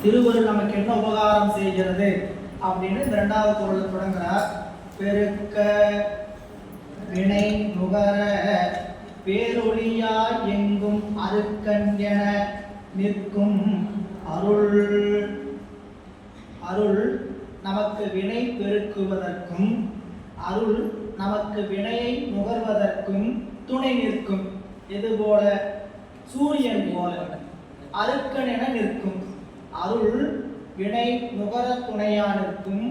திருவருள் நமக்கு என்ன உபகாரம் செய்கிறது அப்படின்னு இந்த இரண்டாவது குறளை தொடங்குறார். பெருக்க வினை நுகர பேரொழியா எங்கும் அருக்கன் என நிற்கும் அருள். அருள் நமக்கு வினை பெருக்குவதற்கும் அருள் நமக்கு வினையை நுகர்வதற்கும் துணை நிற்கும். இதுபோல சூரியன் போல அருக்கன் என நிற்கும். அருள் வினை நுகர துணையா நிற்கும்.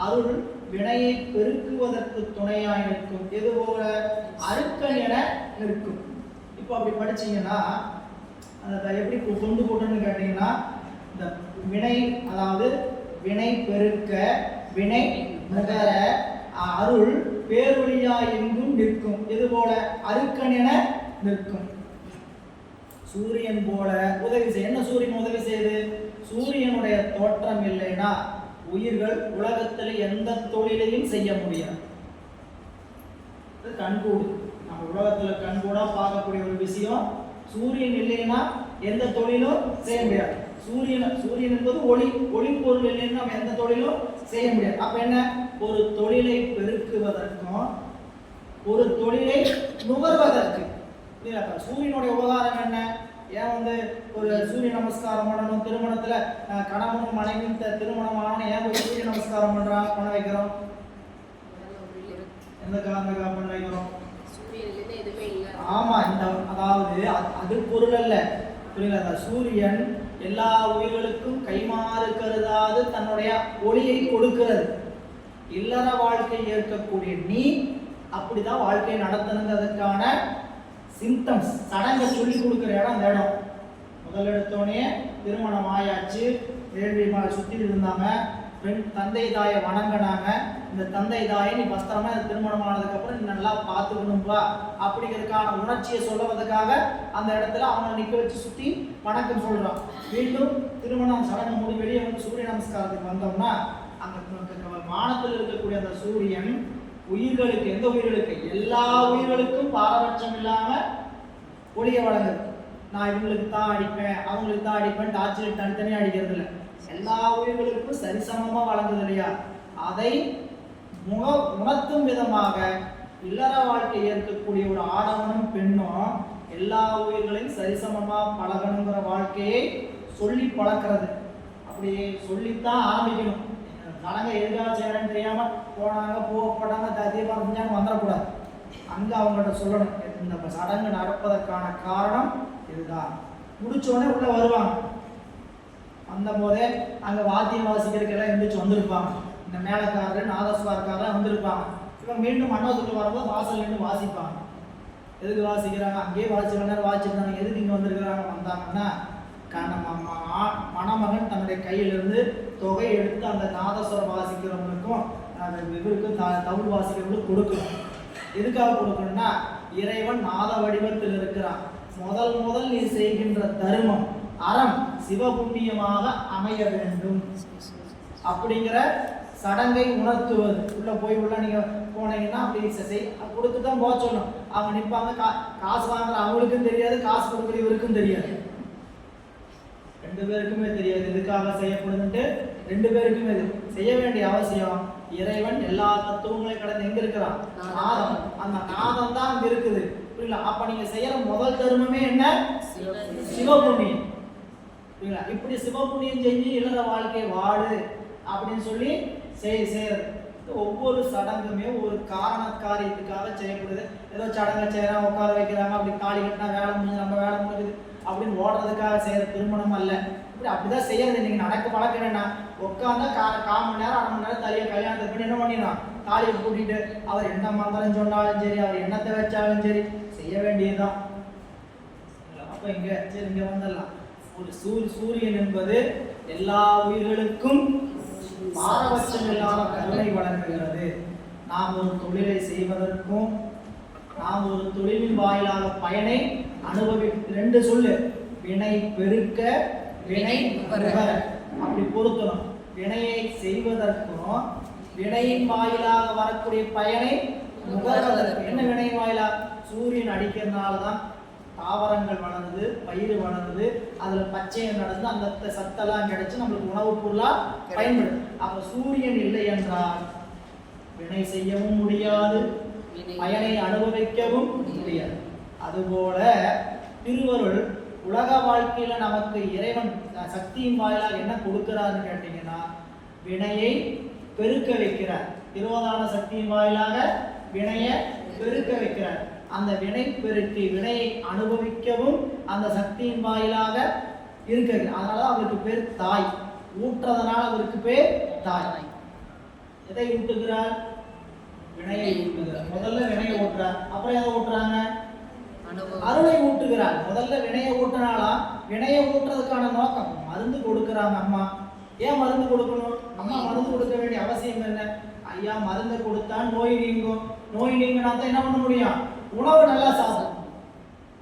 அருள் வினையை பெருக்குவதற்கு துணையாய் நிற்கும். இதுபோல அருக்கன் என நிற்கும். இப்போ அப்படி படிச்சீங்கன்னா அதை எப்படி கொண்டு போட்டோன்னு கேட்டீங்கன்னா, இந்த வினை அதாவது வினை பெருக்க வினை நுகர அருள் பேரொழியா எங்கும் நிற்கும். இதுபோல அருக்கன் என நிற்கும். சூரியன் போல உதவி செய்ய. என்ன சூரியன் உதவி செய்யுது? சூரியனுடைய தோற்றம் இல்லைன்னா உயிர்கள் உலகத்தில் எந்த தொழிலையும் செய்ய முடியாது. கண்கூடு நம்ம உலகத்துல கண்கூடா பார்க்கக்கூடிய ஒரு விஷயம். சூரியன் இல்லைன்னா எந்த தொழிலும் செய்ய முடியாது. சூரியன் என்பது ஒளி பொருள் இல்லைன்னா நம்ம எந்த தொழிலும் செய்ய முடியாது. அப்ப என்ன, ஒரு தொழிலை பெருக்குவதற்கும் ஒரு தொழிலை நுகர்வதற்கு சூரியனுடைய உபகாரம் என்ன? ஏன் ஒரு சூரிய நமஸ்காரம் பண்ணணும்? திருமணத்துல கணவனும் மனைவியும் திருமணம் ஆகணும், ஏன் ஒரு சூரிய நமஸ்காரம் பண்ண வைக்கிறோம்? எந்த காரணத்துக்காக பண்ண வைக்கிறோம்? ஆமா, இந்த அதாவது அது பொருள் அல்ல, புரியல. சூரியன் எல்லா உயிர்களுக்கும் கைமாறு கருதாது தன்னுடைய ஒளியை கொடுக்கிறது. இல்லற வாழ்க்கை ஏற்கக்கூடிய நீ அப்படிதான் வாழ்க்கையை நடத்தணுங்கிறதுக்கான சிம்டம்ஸ் சடங்கை சொல்லி கொடுக்குற இடம் அந்த இடம். முதல் எடுத்தோடனே திருமணம் ஆயாச்சு, வேள்வி மாலை சுற்றி இருந்தாங்க, பெண் தந்தை தாயை வணங்கினாங்க. இந்த தந்தை தாயை நீ பத்திரமா திருமணம் ஆனதுக்கப்புறம் நீ நல்லா பார்த்துக்கணும்பா அப்படிங்கிறதுக்கான உணர்ச்சியை சொல்லுவதற்காக அந்த இடத்துல அவங்க நிற்க வச்சு சுற்றி வணக்கம் சொல்கிறான். மீண்டும் திருமணம் சடங்கு மூடி வெளியே சூரிய நமஸ்காரத்துக்கு வந்தோம்னா அங்கே வானத்தில் இருக்கக்கூடிய அந்த சூரியன் உயிர்களுக்கு, எந்த உயிர்களுக்கு? எல்லா உயிர்களுக்கும் பாரபட்சம் இல்லாம ஒளிய வழங்குது. நான் இவங்களுக்கு தான் அடிப்பேன் அவங்களுக்கு தான் அடிப்பேன் டார்ச்சர் தனித்தனியா அடிக்கிறது இல்லை, எல்லா உயிர்களுக்கும் சரிசமமா வழங்குது இல்லையா? அதை உணர்த்தும் விதமாக இல்லற வாழ்க்கை ஏற்கக்கூடிய ஒரு ஆடவனும் பெண்ணும் எல்லா உயிர்களையும் சரிசமமா பழகணுங்கிற வாழ்க்கையை சொல்லி பழக்கிறது. அப்படி சொல்லித்தான் ஆரம்பிக்கணும். சடங்கை எதுக்காக செய்யறேன்னு தெரியாம போனாங்க போட்டாங்க தீபாவளி செஞ்சாங்க வந்துடக்கூடாது. அங்க அவங்கள்ட்ட சொல்லணும், இந்த சடங்கு நடப்பதற்கான காரணம் இதுதான். முடிச்சோடனே உள்ள வருவாங்க. வந்த போதே அங்க வாத்தியம் வாசிக்கிறதுக்கெல்லாம் எந்திரிச்சு வந்திருப்பாங்க. இந்த மேலக்காரர் நாதஸ்வரக்காரர் வந்திருப்பாங்க. இவங்க மீண்டும் மண்டபத்துக்கு வரும்போது வாசல் நின்று வாசிப்பாங்க. எதுக்கு வாசிக்கிறாங்க? அங்கேயே வாசிச்சு நேரம் வாசிச்சிருந்தாங்க. எதுக்கு இங்க வந்திருக்கிறாங்க? வந்தாங்கன்னா மணமகன் தன்னுடைய கையிலிருந்து தொகை எடுத்து அந்த நாதஸ்வரம் வாசிக்கிறவங்களுக்கும் இவருக்கும் தமிழ் வாசிக்கிறவங்களுக்கும் கொடுக்கணும். எதுக்காக கொடுக்கணும்னா, இறைவன் நாத வடிவத்தில் இருக்கிறான். முதல் நீ செய்கின்ற தர்மம் அறம் சிவபுண்ணியமாக அமைய வேண்டும் அப்படிங்கிற சடங்கை உணர்த்துவது. உள்ள நீங்க போனீங்கன்னா அப்படி கொடுத்து தான் போக சொல்லணும். அவங்க நிற்பாங்க, காசு வாங்குற அவங்களுக்கும் தெரியாது, காசு கொடுக்குற இவருக்கும் தெரியாது, ரெண்டு பேருக்குமே தெரியாது எதுக்காக செய்யப்படுதுன்ட்டு. ரெண்டு பேருக்குமே செய்ய வேண்டிய அவசியம். இறைவன் எல்லா தத்துவங்களையும் கடந்து எங்க இருக்கிறான்? நாதம். அந்த நாதம் தான் அங்க இருக்குது, புரியல? அப்ப நீங்க செய்யற முதல் தர்மமே என்ன? சிவபுண்ணியம், புரியல? இப்படி சிவபுண்ணியம் செஞ்சு இல்லற வாழ்க்கை வாழு அப்படின்னு சொல்லி செய்யறது. ஒவ்வொரு சடங்குமே ஒரு காரியத்துக்காக செய்யப்படுது. ஏதோ சடங்கை செய்யறாங்க, உட்கார வைக்கிறாங்க, அப்படி தாலி கட்டினா வேலை முடிஞ்சு நம்ம வேலை முடியுது அப்படின்னு ஓடுறதுக்காக செய்யற திருமணம் அல்ல. இப்படி அப்படிதான் செய்யறது. நீங்க நடக்க பழக்கம் என்னன்னா, உட்காந்தா 1/4 மணி நேரம் 1/2 மணி நேரம் தலையை கல்யாணத்துக்கு பண்ணி என்ன பண்ணிடலாம், தாலியை கூட்டிட்டு அவர் என்ன மந்திரம் சொன்னாலும் சரி, அவர் என்னத்தை வச்சாலும் சரி செய்ய வேண்டியதுதான். அப்ப இங்க சரி இங்க வந்துடலாம். ஒரு சூரியன் என்பது எல்லா உயிர்களுக்கும் பாரபட்சம் இல்லாம கருணை வழங்குகிறது. நாம் ஒரு தொழிலை செய்வதற்கும் நாம் ஒரு தொழிலின் வாயிலாக பயனை ரெண்டு சொல்லு, வினை பெருக்க வினை நுகர, அப்படி பொருத்தணும். வினையை செய்வதற்கும் வினையின் வாயிலாக வரக்கூடிய பயனை நுகர்வதற்கு. என்ன வினையின் வாயிலாக? சூரியன் அடிக்கிறதுனால தான் தாவரங்கள் வளருது, பயிர் வளருது, அதுல பச்சையம் நடந்து அந்த சத்தெல்லாம் கிடைச்சு நம்மளுக்கு உணவுப் பொருளா பயன்படுது. அப்ப சூரியன் இல்லை என்றால் வினை செய்யவும் முடியாது, பயனை அனுபவிக்கவும் முடியாது. அதுபோல திருவருள் உலக வாழ்க்கையில நமக்கு இறைவன் சக்தியின் வாயிலாக என்ன கொடுக்கிறாருன்னு கேட்டீங்கன்னா, வினையை பெருக்க வைக்கிறார். திருவதான சக்தியின் வாயிலாக வினையை பெருக்க வைக்கிறார். அந்த வினை பெருக்கி வினையை அனுபவிக்கவும் அந்த சக்தியின் வாயிலாக இருக்கிறது. அதனால அவருக்கு பேர் தாய். ஊற்றதனால அவருக்கு பேர் தாய். எதை ஊட்டுகிறார்? வினையை ஊட்டுகிறார். முதல்ல வினையை ஊட்டுறார், அப்புறம் எதை ஊட்டுறாங்க? அருளை ஊட்டுகிறார். முதல்ல வினையை ஊட்டினாலாம். வினையை ஊட்டுறதுக்கான நோக்கம் மருந்து கொடுக்குறாங்க அம்மா. ஏன் மருந்து கொடுக்கணும்? அம்மா மருந்து கொடுக்க வேண்டிய அவசியம் என்ன? ஐயா மருந்து கொடுத்தா நோய் நீங்கும். நோய் நீங்கினா தான் என்ன பண்ண முடியும்? உணவு நல்லா சாப்பிடும்.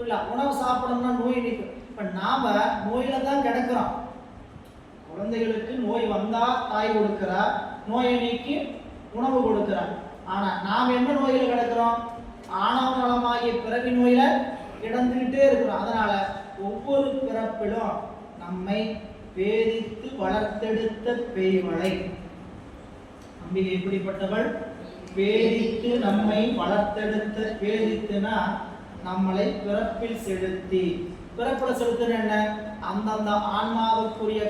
இல்லை, உணவு சாப்பிடணும்னா நோய் நீக்கும். இப்போ நாம நோயில தான் கிடக்கிறோம். குழந்தைகளுக்கு நோய் வந்தா தாய் கொடுக்கிறார், நோயை நீக்கி உணவு கொடுக்கிறார். ஆனா நாம் என்ன நோயில கிடக்கிறோம்? ஆணவ நலமாகிய பிறவி நோயில கிடந்துகிட்டே இருக்கிறோம். அதனால ஒவ்வொரு பிறப்பிலும் நம்மை வேதித்து வளர்த்தெடுத்த பேய்வளை அம்பிகை எப்படிப்பட்டவள்? வேதித்து நம்மை வளர்த்தெடுத்த. வேதித்துனா நம்மளை பிறப்பில் செலுத்தி. பிறப்பில் செலுத்துன என்ன? அந்தந்த ஆன்மாவுக்குரிய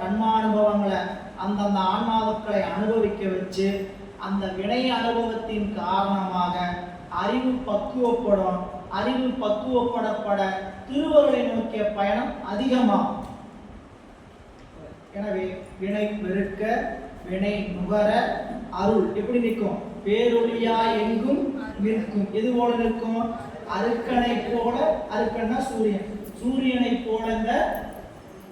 கண்மானுபவங்களை அந்தந்த ஆன்மாவுக்களை அனுபவிக்க வச்சு அந்த வினை அனுபவத்தின் காரணமாக அறிவு பக்குவப்படும். அறிவு பக்குவப்படப்பட திருவருளை நோக்கிய பயணம் அதிகமாகும். எனவே வினை பெருக்க, வினை நுகர, அருள் எப்படி நிற்கும்? பேரொழியா எங்கும் நிற்கும். எது போல நிற்கும்? அருக்கனை போல. அருக்கன்னா சூரியன். சூரியனை போல இந்த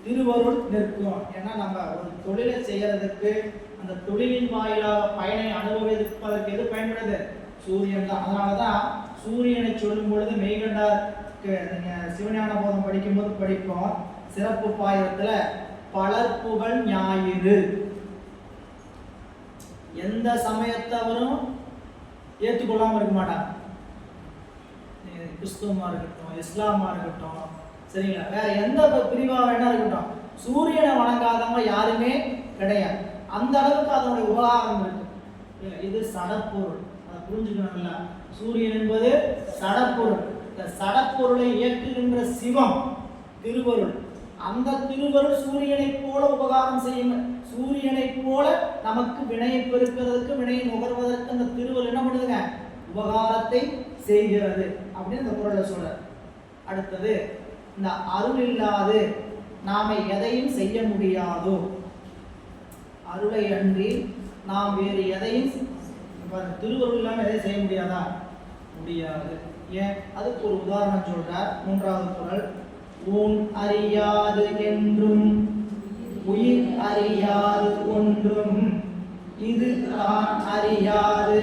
திருவருள் நிற்கும். ஏன்னா நம்ம ஒரு தொழிலை செய்யறதுக்கு அந்த தொழிலின் வாயிலாக பயனை அனுபவிப்பதற்கு எது பயன்படுது? சூரியன் தான். அதனாலதான் சூரியனை சொல்லும் பொழுது மெய்கண்டாருக்கு நீங்க சிவஞான போதம் படிக்கும் போது படிப்போம். சிறப்பு பாயிரத்துல பலர்ப்புகழ் ஞாயிறு. எந்த சமயத்தவரும் ஏற்றுக்கொள்ளாம இருக்க மாட்டாங்க. கிறிஸ்துவமா இருக்கட்டும், இஸ்லாமா இருக்கட்டும், சரிங்களா, வேற எந்த பிரிவா வேணா இருக்கட்டும், சூரியனை வணங்காதவங்க யாருமே கிடையாது. அந்த அளவுக்கு அதனுடைய உபகாரம் இருக்கு. இது சடப்பொருள், அதை புரிஞ்சுக்கணும்ல. சூரியன் என்பது சடப்பொருள். இந்த சடப்பொருளை இயக்குகின்ற சிவம் திருவருள். அந்த திருவருள் சூரியனை போல உபகாரம் செய்யும். சூரியனை போல நமக்கு வினையை பெருக்கிறதுக்கு, வினையை நுகர்வதற்கு அந்த திருவருள் என்ன பண்ணுதுங்க? உபகாரத்தை செய்கிறது அப்படின்னு இந்த குறளை சொல்ற. அடுத்தது, இந்த அருள் இல்லாது நாம எதையும் செய்ய முடியாதோ. அருளை அன்றி நாம் வேறு எதையும் திருவருள் இல்லாமல் எதையும் செய்ய முடியாதா? முடியாது. ஏன்? அதுக்கு ஒரு உதாரணம் சொல்றார். 3வது குறள். ஊன் அறியாது என்றும் உயிர் அறியாது ஒன்றும் இது தான் அறியாது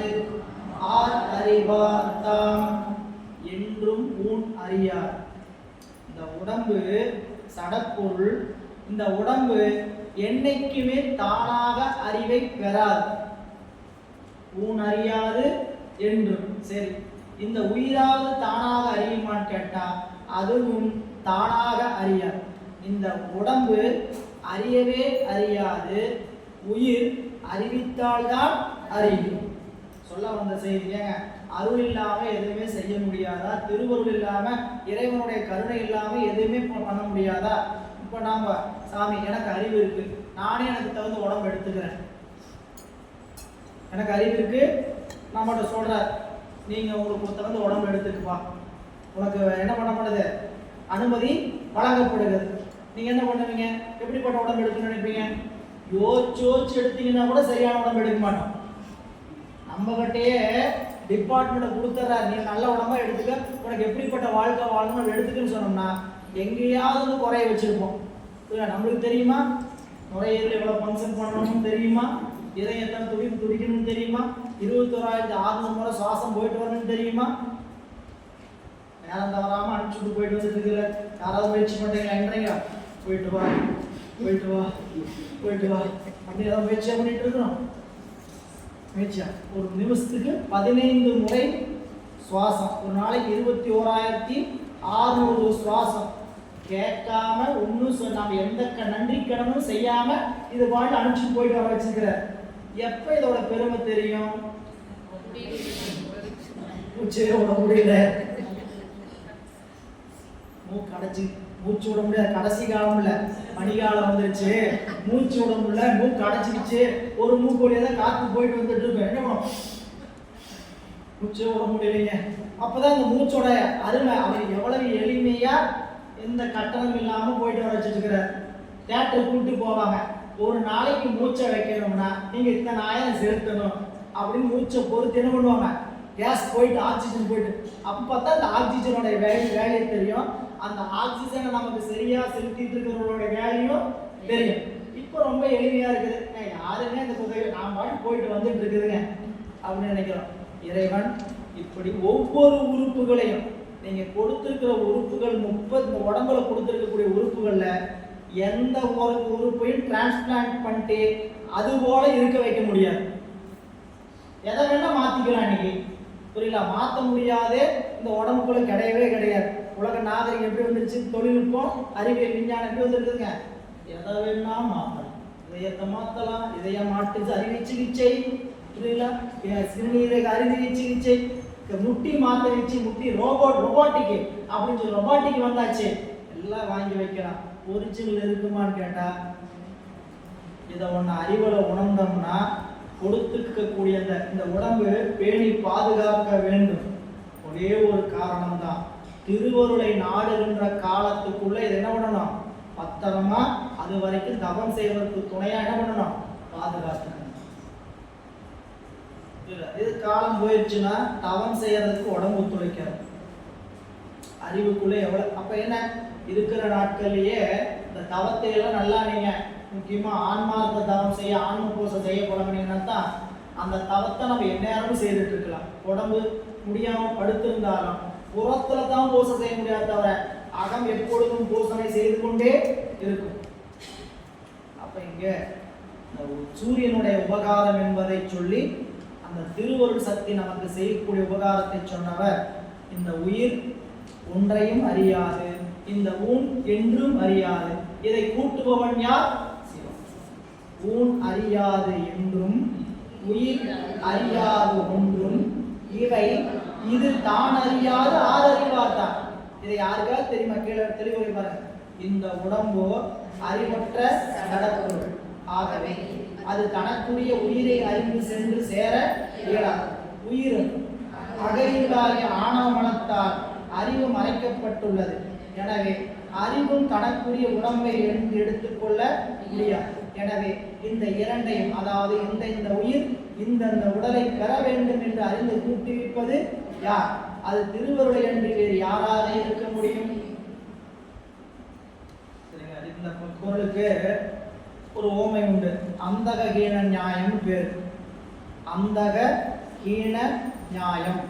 ஆர் அறிவார்த்தாம் என்றும் ஊன் அறியார். இந்த உடம்பு சடப்பொருள். இந்த உடம்பு என்னைக்குமே தானாக அறிவை பெறாது. ஊன் அறியாது என்றும். சரி, இந்த உயிராவது தானாக அறியுமான்னு கேட்டா அதுவும் தானாக அறியாது. இந்த உடம்பு அறியவே அறியாது. உயிர் அறிவித்தால்தான் அறியும். சொல்ல வந்த செய்தி ஏங்க, அருள் இல்லாம எதுவுமே செய்ய முடியாதா? திருவருள் இல்லாம, இறைவனுடைய கருணை இல்லாம எதுவுமே பண்ண முடியாதா? இப்ப நாம சாமி எனக்கு அறிவு இருக்கு, நானே எனக்கு தகுந்த உடம்பு எடுத்துக்கிறேன், எனக்கு அறிவு இருக்கு, நம்மகிட்ட சொல்றார், நீங்க உங்களுக்கு தகுந்த உடம்பு எடுத்துக்குப்பா, உனக்கு என்ன பண்ண மாட்டது? அனுமதி வழங்கப்படுகிறது. நீங்க என்ன பண்ணுவீங்க? எப்படிப்பட்ட உடம்பு எடுக்கணும்னு நினைப்பீங்க? யோசிச்சு எடுத்தீங்கன்னா கூட சரியான உடம்பு எடுக்க மாட்டோம். நம்ம கிட்டேயே டிபார்ட்மெண்ட் கொடுத்துட்றாரு, நீ நல்ல உடம்பா எடுத்துக்க, உனக்கு எப்படிப்பட்ட வாழ்க்கை வாழணும் எடுத்துக்குன்னு சொன்னோம்னா எங்கேயாவது குறைய வச்சிருப்போம். நம்மளுக்கு தெரியுமா நுரையீரல் எவ்வளவு ஃபங்க்ஷன் பண்ணணும்னு தெரியுமா? இதயம் எத்தனை துடிக்கணும்னு தெரியுமா? 21,600 முறை சுவாசம் போயிட்டு வரணும்னு தெரியுமா? நேரம் தவறாம அனுப்பிச்சுட்டு போயிட்டு வந்துட்டு யாராவது முயற்சி பண்றீங்களா? என்றீங்க போயிட்டு வா போயிட்டு வா போயிட்டு வா அப்படி ஏதாவது முயற்சியா பண்ணிட்டு இருக்கிறோம். முயற்சியா ஒரு நிமிஷத்துக்கு 15 முறை சுவாசம், ஒரு நாளைக்கு 21,600 600 சுவாசம் கேட்காம ஒன்றும் நாம எந்த நன்றி கடனும் செய்யாம இது பாட்டு அனுப்பிச்சு போயிட்டு வர வச்சிருக்கிறார். எப்ப இதோட பெருமை தெரியும்? உச்சையோட முடியல, மூக்கு அடைச்சு மூச்சு விட முடியாது. கடைசி காலம் இல்ல, பனிகாலம் வந்துருச்சு, மூச்சு விட முடியல, மூக்கு அடைச்சிக்கிச்சு, ஒரு மூக்கு வழியா தான் காத்து போயிட்டு வந்துட்டு இருக்கோம். என்ன பண்ணும்? மூச்சே விட முடியலைங்க. அப்பதான் இந்த மூச்சோட அருமை, அவர் எவ்வளவு எளிமையா எந்த கட்டணம் இல்லாம போயிட்டு வர வச்சுருக்கிறார். தேட்டர் கூப்பிட்டு போவாங்க, ஒரு நாளைக்கு மூச்சை வைக்கணும்னா நீங்க இத்தனை ஆயிரம் செலுத்தணும் அப்படின்னு மூச்சை பொறுத்து என்ன பண்ணுவாங்க, கேஸ் போயிட்டு ஆக்சிஜன் போயிட்டு, அப்பதான் இந்த ஆக்சிஜனோட வேலையை தெரியும். அந்த ஆக்சிஜனை நமக்கு சரியா செலுத்திட்டு இருக்கிறவங்களோட வேலையும் தெரியும். இப்போ ரொம்ப எளிமையா இருக்குது, யாருமே இந்த தொகை நான் பாட்டு போயிட்டு வந்துட்டு இருக்குதுங்க அப்படின்னு நினைக்கிறோம். இறைவன் இப்படி ஒவ்வொரு உறுப்புகளையும், நீங்க கொடுத்திருக்கிற உறுப்புகள் 30 உடம்புல கொடுத்திருக்கக்கூடிய உறுப்புகள்ல எந்த ஒரு உறுப்பையும் டிரான்ஸ்பிளான்ட் பண்ணிட்டு அது போல இருக்க வைக்க முடியாது. எதை வேணா மாத்திக்கலாம். இன்னைக்கு புரியல, மாற்ற முடியாது. இந்த உடம்புக்குள்ள கிடையவே கிடையாது. உலக நாகரிகம் எப்படி வந்துருச்சு, தொழில்நுட்பம் அறிவியல் விஞ்ஞானம் எப்படி வந்துருக்குதுங்க, எதை வேணா மாற்றலாம். இதயத்தை மாற்றலாம், இதய மாட்டு அறுவை சிகிச்சை, புரியல, சிறுநீரக அறுவை சிகிச்சை, முட்டி மாற்ற வச்சு முட்டி ரொபாட்டிக்கு அப்படின்னு சொல்லி ரொபாட்டிக் வந்தாச்சு, எல்லாம் வாங்கி வைக்கலாம். ஒரிஜினல் இருக்குமான்னு கேட்டா, இதை ஒன்று அறிவுல உணர்ந்தோம்னா கொடுத்துக்கக்கூடிய இந்த உடம்பு பேணி பாதுகாக்க வேண்டும். ஒரே ஒரு காரணம் தான், திருவருளை நாடுகின்ற காலத்துக்குள்ள இது என்ன பண்ணணும், பத்திரமா அது வரைக்கும் தவம் செய்வதற்கு துணையா என்ன பண்ணணும், பாதுகாக்கணும். இது காலம் போயிடுச்சுன்னா தவம் செய்யறதுக்கு உடம்பு ஒத்துழைக்காது. அறிவுக்குள்ள எவ்வளவு அப்ப என்ன இருக்கிற நாட்கள்லயே இந்த தவத்தை எல்லாம் நல்லா நீங்க முக்கியமா ஆன்மார்த்த தவம் செய்ய, ஆன்ம பூசை செய்ய போனீங்கன்னா தான் அந்த தவத்தை நம்ம எந்நேரமும் செய்துட்டு இருக்கலாம். உடம்பு முடியாம படுத்திருந்தாலும் புறத்துல தான் பூசை செய்ய முடியாது, தவிர அகம் எப்பொழுதும் பூசனை செய்து கொண்டே இருக்கும். அப்ப இங்க சூரியனுடைய உபகாரம் என்பதை சொல்லி அந்த திருவருள் சக்தி நமக்கு செய்யக்கூடிய உபகாரத்தை சொன்னவர், இந்த உயிர் ஒன்றையும் அறியாது, இந்த ஊன் என்றும் அறியாது, இதை கூட்டுபவன் யார், சிவம். ஊன் அறியாது என்றும் உயிர் அறியாது ஒன்றும் இவை இது தான் அறியாது ஆறறிவார்தான். இதை யாருக்காவது தெரியுமா? கீழே தெளிவுரை பாருங்க. இந்த உடம்போ அறிவற்ற நடப்பொருள், ஆகவே அது தனக்குரிய உயிரை அறிந்து சென்று சேர இயலாது. உயிரும் அகழிந்தாகிய ஆணவ மனத்தால் அறிவு மறைக்கப்பட்டுள்ளது. எனவே அறிவும் தனக்குரிய உடம்பை எடுத்துக்கொள்ள முடியாது. எனவே இந்த இரண்டையும், அதாவது இந்த உயிர் இந்த உடலை பெற வேண்டும் என்று அறிந்து கூட்டுவிப்பது யார்? அது திருவருளை அன்றி வேறு யாராக இருக்க முடியும்? இந்த குறளுக்கு ஒரு ஓமை உண்டு, அந்தக ஹீன நியாயம் பேர். அந்தக ஹீன நியாயம்.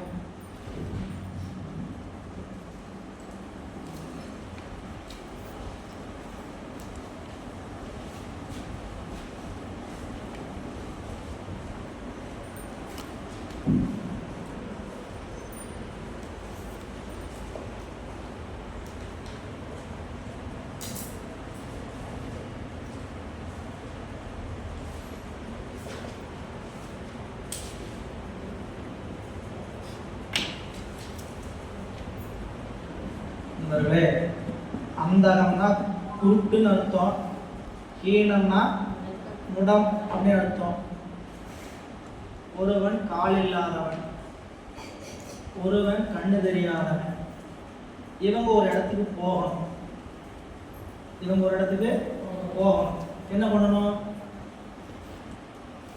அந்தகம்னா குருட்டுன்னு அர்த்தம், ஹீனம்னா முடம் அப்படின்னு அர்த்தம். ஒருவன் கால் இல்லாதவன், ஒருவன் கண்ணு தெரியாதவன், இவங்க ஒரு இடத்துக்கு போகணும். என்ன பண்ணணும்?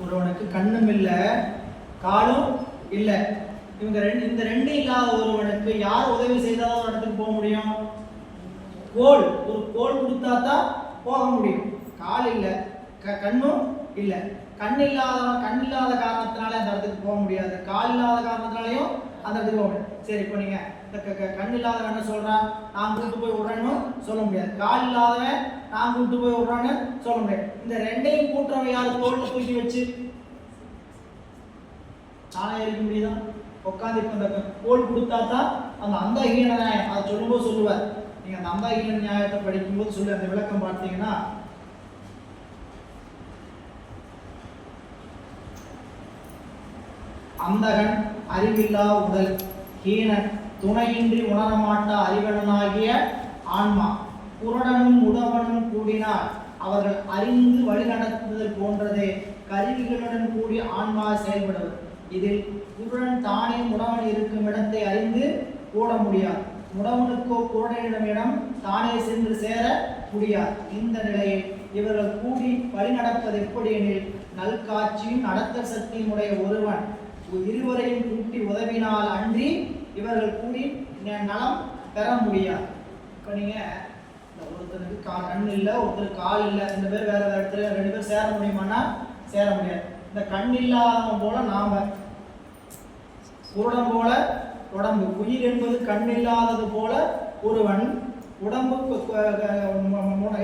ஒருவனுக்கு கண்ணும் இல்லை காலும் இல்லை, இந்த ரெண்டு இல்லாத ஒருவனுக்கு யார் உதவி செய்தால் ஒரு இடத்துக்கு போக முடியும்? ஒரு கோல் கொடுத்தா தான் போக முடியும். கால் இல்லை, கண்ணும் இல்லை. கண் இல்லாத காரணத்தினால அந்த இடத்துக்கு போக முடியாது, கால் இல்லாத காரணத்தினாலையும் அந்த இடத்துக்கு போக முடியாது. சரி, இப்போ நீங்க கண் இல்லாதவன் என்ன சொல்றான், நான் கூப்பிட்டு போய் விடுறேன்னு சொல்ல முடியாது. கால் இல்லாதவன் நான் கூப்பிட்டு போய் விடுறான்னு சொல்ல முடியாது. இந்த ரெண்டையும் கூட்டுறவன் யாரு? தோல்ல தூக்கி வச்சு நானே இருக்க முடியுதா? உட்காந்து இப்போ இந்த கோல் கொடுத்தா தான் அந்த அந்தஹீன நியாயம் அதை சொல்லும்போது சொல்லுவார். நீங்க அந்த அந்தஹீன நியாயத்தை படிக்கும்போது சொல்லி அந்த விளக்கம் பார்த்தீங்கன்னா, அந்தகன் அறிவில்லா உடல், ஹீனன் துணையின்றி உணரமாட்டா அறிவனாகிய ஆன்மா, குருடனும் உடவனும் கூடினார் அவர்கள் அறிந்து வழிநடத்துதல் போன்றதே கருவிகளுடன் கூடிய ஆன்மா செயல்படுவது. இதில் குருடன் தானே முடவன் இருக்கும் இடத்தை அறிந்து கூட முடியாது, முடவனுக்கோ குருடனிடம் தானே சென்று சேர முடியாது. இந்த நிலையில் இவர்கள் கூடி வழிநடப்பது எப்படி எனில், நல்காட்சியும் நடத்த சக்தியும் உடைய ஒருவன் இருவரையும் கூட்டி உதவினால் அன்றி இவர்கள் கூடி நலம் பெற முடியாது. இப்போ நீங்கள் ஒருத்தருக்கு கண் இல்லை, ஒருத்தருக்கு கால் இல்லை, 2 பேர் வேற இடத்துல 2 பேர் சேர முடியுமானா சேர முடியாது. இந்த கண் இல்லாதவன் போல நாம, குருடன் போல உடம்பு, உயிர் என்பது கண் இல்லாதது போல ஒருவன், உடம்பு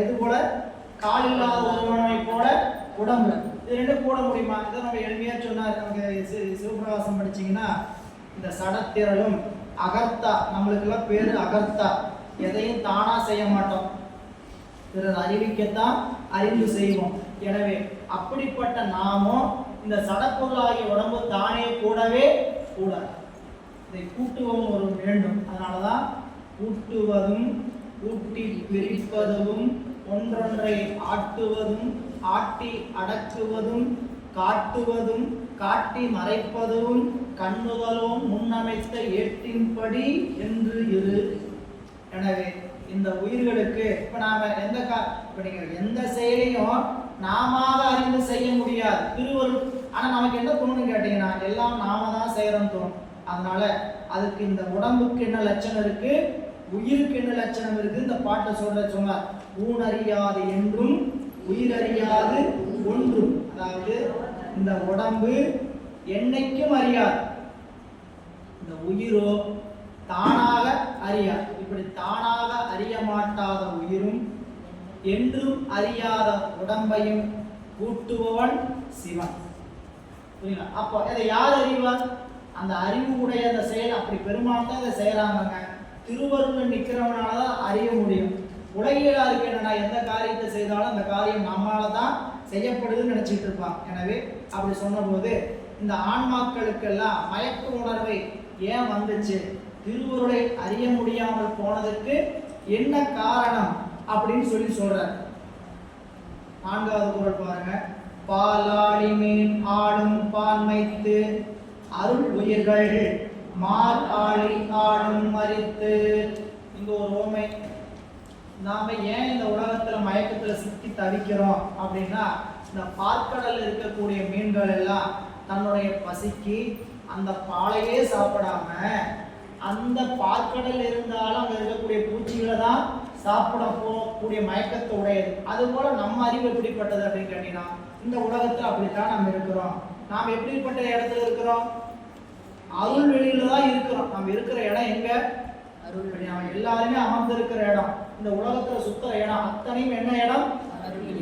இது போல கால் இல்லாத ஒருவனை போல உடம்பு, இது 2 கூட முடியுமா? இதை நம்ம எளிமையாக சொன்னார். நமக்கு சிவபிரகாசம் படிச்சிங்கன்னா, இந்த சடத்திரளும் அகர்த்தா, நம்மளுக்கெல்லாம் பேரு அகர்த்தா, எதையும் தானா செய்ய மாட்டோம், பிறர் அறிவிக்கத்தான் அறிந்து செய்வோம். எனவே அப்படிப்பட்ட நாமும் இந்த சடப்பொருளாகிய உடம்பு தானே கூடவே கூடாது, இதை கூட்டுவதும் ஒரு வேண்டும். அதனாலதான் கூட்டுவதும் கூட்டி பிரிப்பதும் ஒன்றொன்றை ஆட்டுவதும் ஆட்டி அடக்குவதும் காட்டுவதும் காட்டி மறைப்பதும் கண்ணுதலும் முன்னமைத்த ஏட்டின்படி என்று இரு. எனவே இந்த உயிர்களுக்கு இப்ப நாம எந்த செயலையும் நாம அறிந்து செய்ய முடியாது, திருவருள். ஆனா நமக்கு என்ன தோணுன்னு கேட்டீங்கன்னா, எல்லாம் நாம தான் செய்யறோம் தோணும். அதனால அதுக்கு இந்த உடம்புக்கு என்ன லட்சணம் இருக்கு, உயிருக்கு என்ன லட்சணம் இருக்கு, இந்த பாட்டை சொன்னார். ஊனறியாது என்றும் உயிரறியாது ஒன்றும். அதாவது இந்த உடம்பு என்னைக்கும் அறியாது, இந்த உயிரோ தானாக அறியாது. இப்படி தானாக அறிய மாட்டாத உயிரும் என்றும் அறியாத உடம்பையும் கூட்டுபவன் சிவன். புரியுங்களா? அப்போ இதை யார் அறிவார்? அந்த அறிவு உடைய அந்த செயல், அப்படி பெருமாள் தான் இதை செய்யறாங்க. திருவருள் நிற்கிறவனாலதான் அறிய முடியும். உலகியலாருக்கு என்னன்னா, எந்த காரியத்தை செய்தாலும் அந்த காரியம் நம்மளால தான் செய்யப்படுதுன்னு நினைச்சிட்டு இருப்பான். எனவே அப்படி சொன்ன போது இந்த ஆன்மாக்களுக்கெல்லாம் மயக்க உணர்வை ஏன் வந்துச்சு, திருவருளை அறிய முடியாமல் போனதுக்கு என்ன காரணம் அப்படின்னு சொல்றார். 4வது குறள் பாருங்க. பாலாளி மீன் ஆடும் பான்மைத்து அருள் உயிர்கள் மால் ஆளி ஆடும் மறித்து. இங்க ஒரு ஓமை. நாம ஏன் இந்த உலகத்துல மயக்கத்துல சிக்கி தவிக்கிறோம் அப்படின்னா, இந்த பார்க்கடல் இருக்கக்கூடிய மீன்கள் எல்லாம் தன்னுடைய பசிக்கு அந்த பாலையே சாப்பிடாம அந்த பார்க்கடல் இருந்தாலும் அங்க இருக்கக்கூடிய பூச்சிகளை தான் சாப்பிட போகக்கூடிய மயக்கத்தை உடையது. அது போல நம்ம அறிவு எப்படிப்பட்டது அப்படின்னு கேட்டீங்கன்னா, இந்த உலகத்துல அப்படித்தான் நம்ம இருக்கிறோம். நாம் எப்படிப்பட்ட இடத்துல இருக்கிறோம்? அருள் வெளியில தான் இருக்கிறோம். நம்ம இருக்கிற இடம் எங்க? அருள் வெளி. நம்ம எல்லாருமே அமர்ந்து இருக்கிற இடம், இந்த உலகத்துல சுத்துற இடம் அத்தனையும் என்ன இடம்?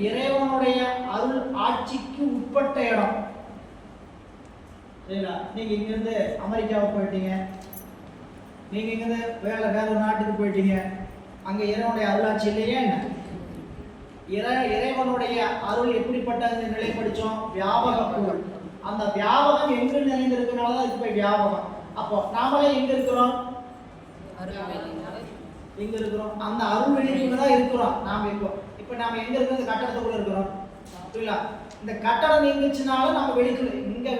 இறைவனுடைய அருள் ஆட்சிக்கு உட்பட்ட இடம். சரிங்களா? நீங்க இங்க இருந்து அமெரிக்காவுக்கு போயிட்டீங்க, நீங்க இங்க வேற ஒரு நாட்டுக்கு போயிட்டீங்க, அங்க இறைவனுடைய அருளாட்சி இல்லையா என்ன? இறைவனுடைய அருள் எப்படிப்பட்ட நிலை படிச்சோம்? வியாபக பொருள். அந்த வியாபகம் எங்கு நிறைந்திருக்கிறனால இதுக்கு போய் வியாபகம். அப்போ நாமளே எங்க இருக்கிறோம்? எங்க இருக்கிறோம்? அந்த அருள் வெளியில தான் இருக்கிறோம். நாம இப்போ நாம எங்க இருக்கிறோம்? இந்த கட்டடத்துக்குள்ள இருக்கிறோம். புரியல? இந்த கட்டடம் நீங்கிச்சுனாலும் நம்ம வெளிக்குள்ள, இங்க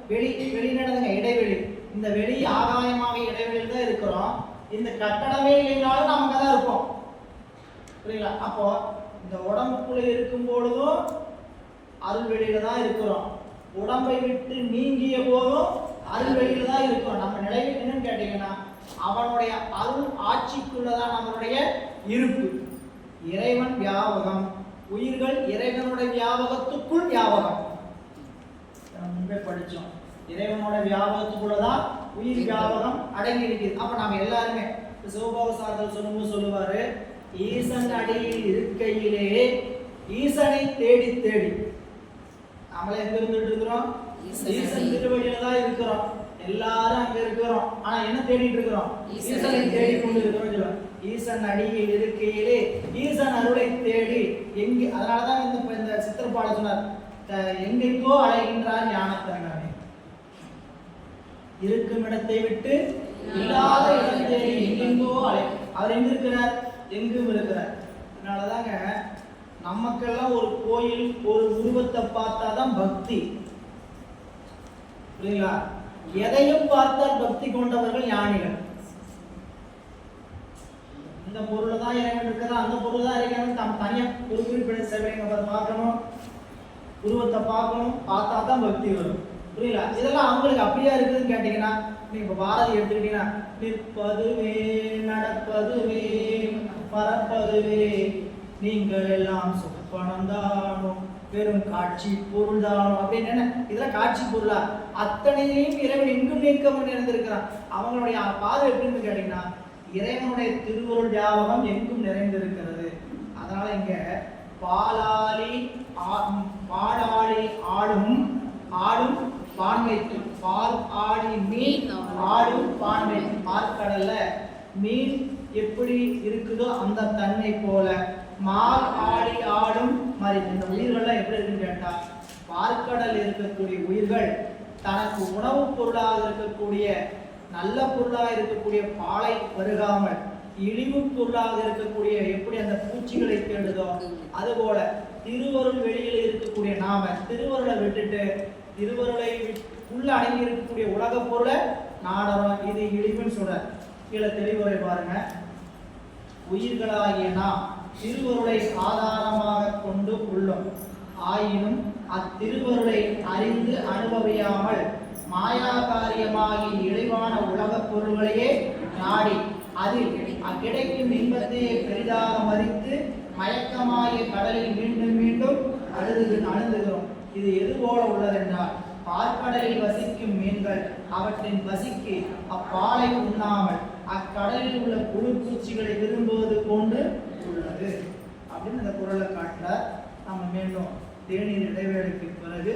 வெளிநடங்க இடைவெளி, இந்த வெளி ஆகாயமாக இடைவெளியில் தான் இருக்கிறோம். இந்த கட்டடமே இல்லைனாலும் நம்ம அங்கே தான் இருப்போம். புரியல? அப்போ இந்த உடம்புக்குள்ள இருக்கும் பொழுதும் அருள் வெளியில தான் இருக்கிறோம், உடம்பை விட்டு நீங்கிய போதும் அருள் வெளியில தான் இருக்கிறோம். நம்ம நிலை என்னன்னு கேட்டீங்கன்னா, அவனுடைய அருள் ஆட்சிக்குள்ளதான் நம்மளுடைய இருப்பு. இறைவன் வியாபகம், உயிர்கள் இறைவனுடைய வியாபகத்துக்குள் வியாபகம். முன்பே படிச்சோம், இறைவனோட வியாபகத்துக்குள்ளதான் உயிர் வியாபகம் அடங்கி இருக்குது. அப்ப நாம எல்லாருமே சிவபாவசாரத்தில் சொல்லும்போது சொல்லுவாரு, ஈசன் அடியில் இருக்கையிலே ஈசனை தேடி தேடி. நம்மள எங்க இருந்துட்டு இருக்கிறோம்? ஈசன் திருவடியில தான் இருக்கிறோம். எல்லாரும் அங்க இருக்கிறோம். ஆனா என்ன தேடிட்டு இருக்கிறோம்? ஈசனை தேடிக்கொண்டு இருக்கிறோம். ஈசன் அடியில் இருக்கையிலே ஈசன் அருளை தேடி எங்கே, அதனாலதான் இந்த சித்திரப்பாட சொன்னார், எங்கெங்கோ அலைகின்றார் ஞானத்தங்கமே, இருக்கும் இடத்தை விட்டு இல்லாத இடம் தேடி எங்கெங்கோ அலை. அவர் எங்க இருக்கிறார்? எங்கும் இருக்கிறார். அதனாலதாங்க நமக்கெல்லாம் ஒரு கோயில் ஒரு உருவத்தை பார்த்தாதான் பக்தி, புரியுங்களா? எதையும் பார்த்தால் பக்தி கொண்டவர்கள் ஞானிகள். இந்த பொருளை தான் இறைவன் இருக்கிறதா, அந்த பொருள் தான் இறைவன் தம் தனியா ஒரு குறிப்பிட்ட சேவைங்க பார்க்கணும், உருவத்தை பார்க்கணும், பார்த்தா தான் பக்தி வரும், புரியல? இதெல்லாம் அவங்களுக்கு அப்படியா இருக்குதுன்னு கேட்டீங்கன்னா, நீங்க இப்ப பாரதி எடுத்துக்கிட்டீங்கன்னா, நிற்பதுவே நடப்பதுவே பரப்பதுவே நீங்கள் எல்லாம் சொப்பனம் தானோ வெறும் காட்சி பொருள் தானோ அப்படின்னு என்ன, இதெல்லாம் காட்சி பொருளா? அத்தனையும் இறைவன் எங்கும் நீக்கம் நிறைந்திருக்கிறான். அவங்களுடைய பாதை எப்படின்னு கேட்டீங்கன்னா, இறைவனுடைய திருவருள் ஞாபகம் எங்கும் நிறைந்திருக்கிறது. அதனால இங்க பாலாளி ஆடும் ஆடும் பான்மைக்கு, பால் ஆடி மீன் ஆடும் பான்மை, பார்க்கடல்ல மீன் எப்படி இருக்குதோ அந்த தன்மை போல மால் ஆடி ஆடும் மாதிரி இந்த உயிர்கள்லாம் எப்படி இருக்குன்னு கேட்டா, பார்க்கடல் இருக்கக்கூடிய உயிர்கள் தனக்கு உணவுப் பொருளாக இருக்கக்கூடிய நல்ல பொருளாக இருக்கக்கூடிய பாலை வருகாமல் இழிவு பொருளாக இருக்கக்கூடிய எப்படி அந்த பூச்சிகளை தேடுதோ, அதுபோல திருவருள் வெளியில் இருக்கக்கூடிய நாம திருவருளை விட்டுட்டு திருவருளை உள்ள அடங்கி இருக்கக்கூடிய உலக பொருளை நாடகம், இது இழிவுன்னு சொல்ற. கீழே தெளிவுரை பாருங்க. உயிர்களாகிய நாம் திருவருளை ஆதாரமாக கொண்டு உள்ளோம். ஆயினும் அத்திருவருளை அறிந்து அனுபவியாமல் மாயாகாரியமாகி இழிவான உலகப் பொருள்களையே நாடி அதில் அக்கிடைக்கும் இன்பத்தையே பெரிதாக மதித்து மயக்கமாகிய கடலில் மீண்டும் மீண்டும் அழுந்துகிறோம். இது எது போல உள்ளதென்றால், பார்க்கடலில் வசிக்கும் மீன்கள் அவற்றின் பசிக்கு அப்பாலை உண்ணாமல் அக்கடலில் உள்ள புழு பூச்சிகளை விரும்புவது போன்று உள்ளது அப்படின்னு அந்த குரலை காட்ட நம்ம மீண்டும் தேநீர் இடைவேளைக்கு பிறகு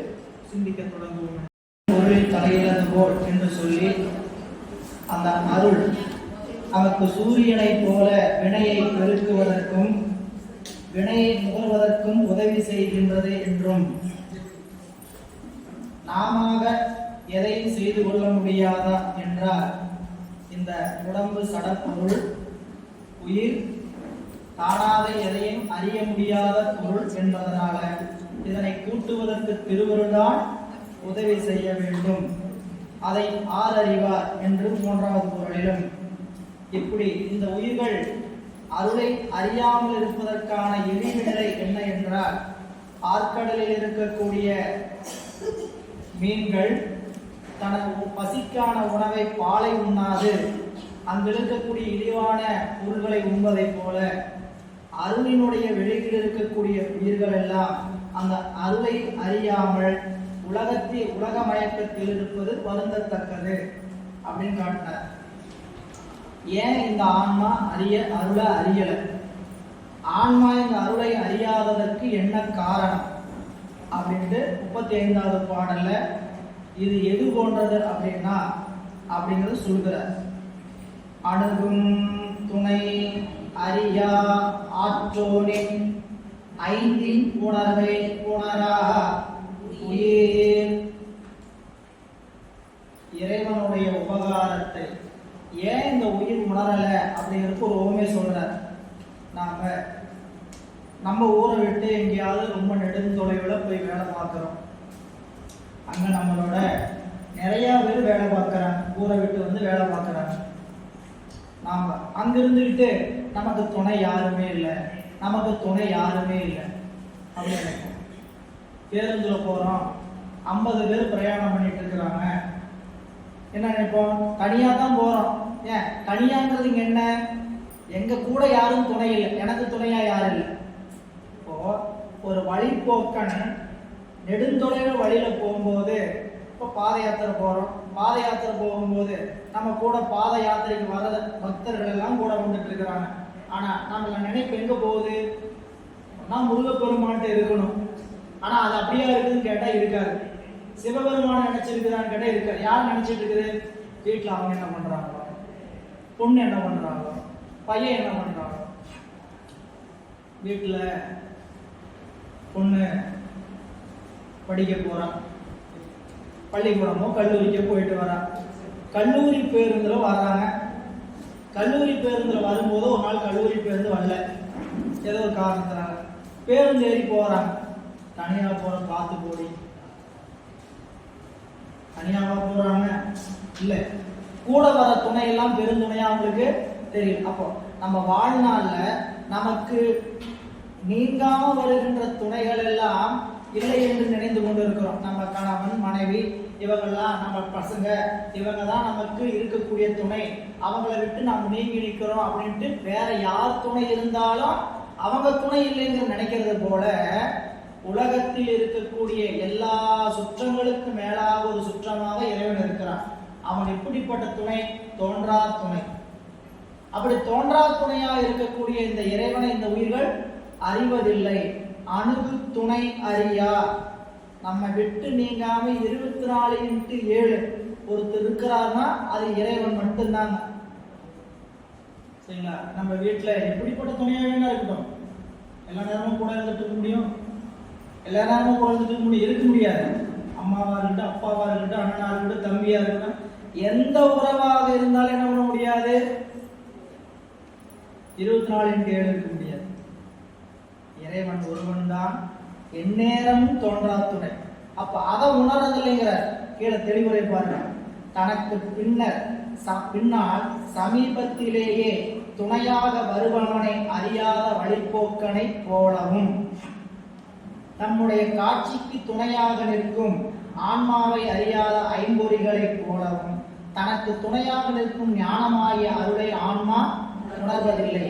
சிந்திக்க தொடங்குவோம். பொருளில் தலையிலது போல் என்று சொல்லி அந்த அருள் நமக்கு சூரியனை போல வினையை பெருக்குவதற்கும் வினையை நுகர்வதற்கும் உதவி செய்கின்றது என்றும், நாம எதையும் செய்து கொள்ள முடியாதா என்றால் இந்த உடம்பு சடப்பொருள், உயிர் தானாக எதையும் அறிய முடியாத பொருள் என்பதனால இதனை கூட்டுவதற்கு திருவருள்தான் உதவி செய்ய வேண்டும். அதை ஆரறிவார் என்று 3வது குறளிலும், இப்படி இந்த உயிர்கள் அருளை அறியாமல் இருப்பதற்கான இழிவு நிலை என்ன என்றால், ஆற்கடலில் இருக்கக்கூடிய மீன்கள் தனக்கு பசிக்கான உணவை பாலை உண்ணாது அங்கு இருக்கக்கூடிய இழிவான பொருள்களை உண்பதை போல அருளினுடைய வெளியில் இருக்கக்கூடிய உயிர்கள் எல்லாம் அந்த அருளை அறியாமல் உலக மயக்கத்தில் இருப்பது வருந்தத்தக்கது அப்படின்னு காட்டினார். ஏன் இந்த ஆன்மா அருளை அறியல? ஆன்மா இந்த அருளை அறியாததற்கு என்ன காரணம் அப்படின்ட்டு 35வது பாடல்ல இது எது போன்றது அப்படின்னா அப்படிங்கிறது சொல்கிறார். அணுகும் துணை அறியா ஆற்றோனின் ஐந்தின் உணர்வை உணரா உயிர். இறைவனுடைய உபகாரத்தை ஏன் இந்த உயிர் உணரல அப்படிங்கிறது ஒரு ஓமே சொல்றார். நம்ம ஊரை விட்டு எங்கேயாவது ரொம்ப நெடுந்தொலைவில் போய் வேலை பார்க்குறோம். அங்க நம்மளோட நிறைய பேர் வேலை பார்க்குறாங்க, ஊரை விட்டு வந்து வேலை பார்க்குறாங்க. நாம அங்க இருந்துக்கிட்டு நமக்கு துணை யாருமே இல்லை அப்படின்னு நினைப்போம். பேருந்துல போறோம், 50 பேர் பிரயாணம் பண்ணிட்டு இருக்கிறாங்க. என்ன நினைப்போம்? தனியா தான் போறோம். ஏன் தனியாங்கிறது இங்க என்ன? எங்க கூட யாரும் துணை இல்லை, எனக்கு துணையா யாரும் இல்லை. இப்போ ஒரு வழிபோக்கன் நெடுந்தொலைவில் வழியில போகும்போது, இப்போ பாத யாத்திரை போறோம், பாத யாத்திரை போகும்போது நம்ம கூட பாத யாத்திரைக்கு வர பக்தர்கள் எல்லாம் கூட வந்துட்டு இருக்கிறாங்க. ஆனா நம்மள நினைப்பு எங்க போகுது? முருகப்பெருமான்ட்டு இருக்கணும். ஆனா அது அப்படியா இருக்குதுன்னு கேட்டா இருக்காது. சிவபெருமான நினைச்சிருக்குதான்னு கேட்டா இருக்க. யார் நினைச்சிட்டு இருக்குது? வீட்டுல அவங்க என்ன பண்றாங்களோ, பொண்ணு என்ன பண்றாங்களோ, பையன் என்ன பண்றாங்களோ. வீட்டுல பொண்ணு படிக்க போறான், பள்ளிக்கூடமோ கல்லூரிக்கோ போயிட்டு வரான். கல்லூரி பேருந்துல வர்றாங்க. கல்லூரி பேருந்துல வரும்போது ஒரு நாள் கல்லூரி பேருந்து வரல, ஏதோ ஒரு காரணத்தினால. பேருந்து ஏறி போறாங்க. தனியா போற பார்த்து போடி. தனியாவா போறாங்க? இல்ல, கூட வர துணை எல்லாம் பெருந்துணையா அவங்களுக்கு தெரியும். அப்போ நம்ம வாழ்நாள்ல நமக்கு நீங்காம வருகின்ற துணைகள் எல்லாம் இல்லை என்று நினைந்து கொண்டு இருக்கிறோம். நம்ம கணவன், மனைவி, இவங்கெல்லாம் நம்ம பசங்க, இவங்க தான் நமக்கு இருக்கக்கூடிய துணை, அவங்கள விட்டு நம்ம நீங்கி நிற்கிறோம் அப்படின்ட்டு வேற யார் துணை இருந்தாலும் அவங்க துணை இல்லைங்கிற நினைக்கிறது போல உலகத்தில் இருக்கக்கூடிய எல்லா சுற்றங்களுக்கு மேலாக ஒரு சுற்றமாக இறைவன் இருக்கிறான். அவன் எப்படிப்பட்ட துணை? தோன்றா துணை. அப்படி தோன்றா துணையா இருக்கக்கூடிய இந்த இறைவனை இந்த உயிர்கள் அறிவதில்லை. அணுகு துணை அறியா. நம்ம விட்டு நீங்காம 24x7 ஒருத்தர் இருக்கிறார்னா அது இறைவன் மட்டும்தாங்க. சரிங்களா? நம்ம வீட்டுல எப்படிப்பட்ட துணையா வேணா இருக்கட்டும், எல்லா நேரமும் கூட இருந்துட்டு இருக்க முடியும்? எல்லா நேரமும் கூட இருந்துட்டு இருக்க முடியாது. அம்மாவா இருக்கட்டும், அப்பாவா இருக்கட்டும், அண்ணனா இருக்கட்டும், தம்பியா இருக்கட்டும், எந்த உறவாக இருந்தாலும் என்ன பண்ண முடியாது? 24x7 இருக்க முடியாது. இறைவன் ஒருவன் தான் எந்நேரமும் தோன்றா துணை. அப்ப அதை உணரதில்லைங்கிற கீழே தெளிவுரை பாருங்க. தனக்கு பின்னால் சமீபத்திலேயே துணையாக வருபவனை அறியாத வழிபோக்கனை போலவும், நம்முடைய காட்சிக்கு துணையாக நிற்கும் ஆன்மாவை அறியாத ஐம்பொறிகளை போலவும், தனக்கு துணையாக நிற்கும் ஞானமாகிய அருளை ஆன்மா உணர்வதில்லை.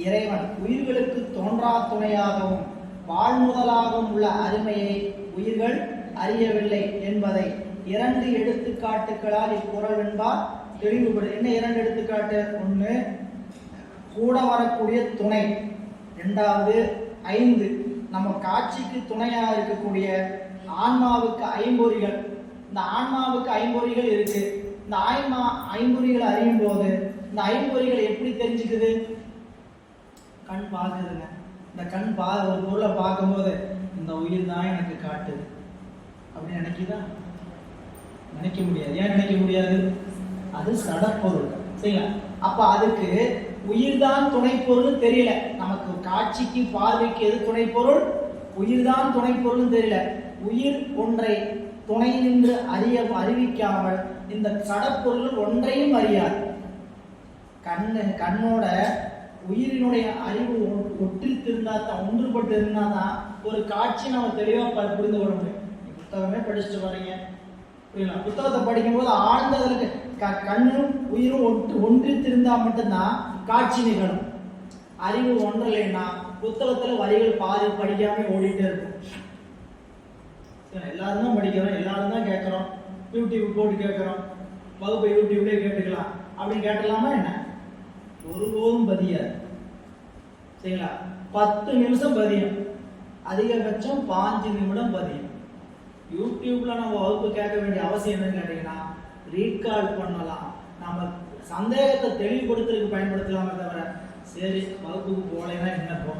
இறைவன் உயிர்களுக்கு தோன்றா துணையாகவும் வாழ்முதலாகவும் உள்ள அருமையை உயிர்கள் அறியவில்லை என்பதை 2 எடுத்துக்காட்டுகளால் இக்குறள் என்பார் தெளிவுபடும். என்ன 2 எடுத்துக்காட்டு? ஒன்று, கூட வரக்கூடிய துணை. 2வது, 5 நம்ம காட்சிக்கு துணையா இருக்கக்கூடிய ஆன்மாவுக்கு ஐம்பொறிகள். இந்த ஆன்மாவுக்கு ஐம்பொறிகள் இருக்கு. இந்த ஐம்பொறிகள் அறியும் போது இந்த ஐம்பொறிகள் எப்படி தெரிஞ்சுக்குது? கண் பார்க்குதுங்க. இந்த கண் ஒரு பொருளை பார்க்கும்போது இந்த உயிர் தான் எனக்கு காட்டுது அப்படின்னு நினைக்குதா? நினைக்க முடியாது. ஏன் நினைக்க முடியாது? அது சடப்பொருள். சரிங்களா? அப்ப அதுக்கு உயிர் தான் துணை பொருள் தெரியல. நமக்கு காட்சிக்கு பார்வைக்கு எது துணை பொருள்? உயிர் தான் துணை பொருள் தெரியல. உயிர் ஒன்றை துணை நின்று அறிவிக்காமல் இந்த சடப்பொருள் ஒன்றையும் அறியாது. கண்ணோட உயிரினுடைய அறிவு ஒட்டில் இருந்தாதான், ஒன்றுபட்டு இருந்தாதான் ஒரு காட்சி நம்ம தெளிவா புரிந்து கொள்ள முடியும். புத்தகமே படிச்சுட்டு வரீங்க, புரியல? புத்தகத்தை படிக்கும்போது ஆழ்ந்த கண்ணும் உயிரும் ஒன்றித்திருந்தா மட்டும்தான் காட்சி நிகழும். அறிவு ஒன்றலைன்னா புத்தகத்துல வரிகள் பாதி படிக்காம ஓடிட்டே இருக்கும். எல்லாரும் தான் படிக்கிறோம், எல்லாரும் தான் கேட்கிறோம், யூடியூப் போட்டு கேட்கிறோம், வகுப்பை யூடியூப்லேயே கேட்டுக்கலாம் அப்படின்னு கேட்டலாமா என்ன? ஒருபோதும் பதியாது. சரிங்களா? 10 நிமிஷம் பதியும், அதிகபட்சம் 5 நிமிடம் பதியும். யூடியூப்ல நம்ம வகுப்பு கேட்க வேண்டிய அவசியம் என்னன்னு கேட்டீங்கன்னா, ரீகால் பண்ணலாம், நம்ம சந்தேகத்தை தெளிவுபடுத்துறதுக்கு பயன்படுத்தலாமே தவிர சரி வகுப்புக்கு போகலைன்னா என்னப்போ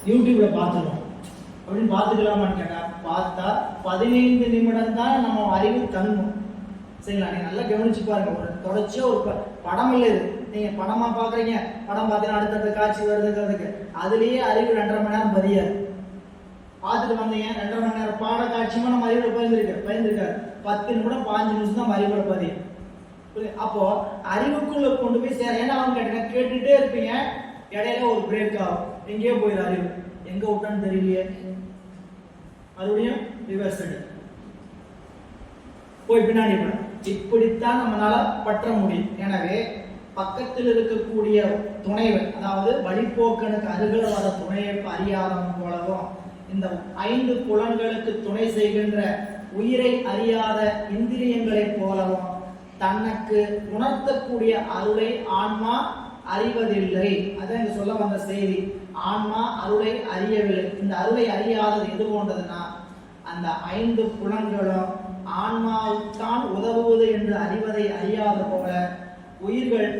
யூடியூப்ல பார்த்துருவோம் அப்படின்னு பார்த்துக்கலாமான்னு கேட்டா, பார்த்தா 15 நிமிடம் தான் நம்ம அறிவு தங்கும். சரிங்களா? நீங்க நல்லா கவனிச்சு பாருங்க. ஒரு தொடர்ச்சியா ஒரு படம் இல்லை இது. நீங்க படமா பாக்குறீங்க, படம் பார்த்தீங்கன்னா அடுத்தடுத்த காட்சி வருதுங்கிறதுக்கு அதுலயே அறிவு 2.5 மணி நேரம் பதியாது. பார்த்துட்டு வந்தீங்க, 2.5 மணி நேரம் பாட காட்சியுமா நம்ம அறிவுல பயந்துருக்காரு. 10 நிமிடம் 5 நிமிஷம் தான் அறிவுல பதியும். அப்போ அறிவுக்குள்ள கொண்டு போய் சேர ஏன்னா அவங்க கேட்டுட்டே இருப்பீங்க, இடையில ஒரு பிரேக் ஆகும், எங்கேயோ போயிடும் அறிவு. எங்க விட்டான்னு தெரியலையே, மறுபடியும் ரிவர்ஸ் அடி போய் பின்னாடி. இப்படித்தான் நம்மளால பற்ற முடியும். எனவே பக்கத்தில் இருக்கக்கூடிய துணைவர், அதாவது வழிபோக்கனுக்கு அருகில் வர துணையை அறியாதவன் போலவும், இந்த 5 புலன்களுக்கு துணை செய்கின்ற உயிரை அறியாத இந்திரியங்களை போலவும் தனக்கு உணர்த்தக்கூடிய அருளை ஆன்மா அறிவதில்லை. அதான் இங்க சொல்ல வந்த செய்தி. ஆன்மா அருளை அறியவில்லை. இந்த அருளை அறியாதது எது போன்றதுன்னா, அந்த 5 புலன்களும் ஆன்மாவுக்குத்தான் உதவுவது என்று அறிவதை அறியாத போல உயிர்கள்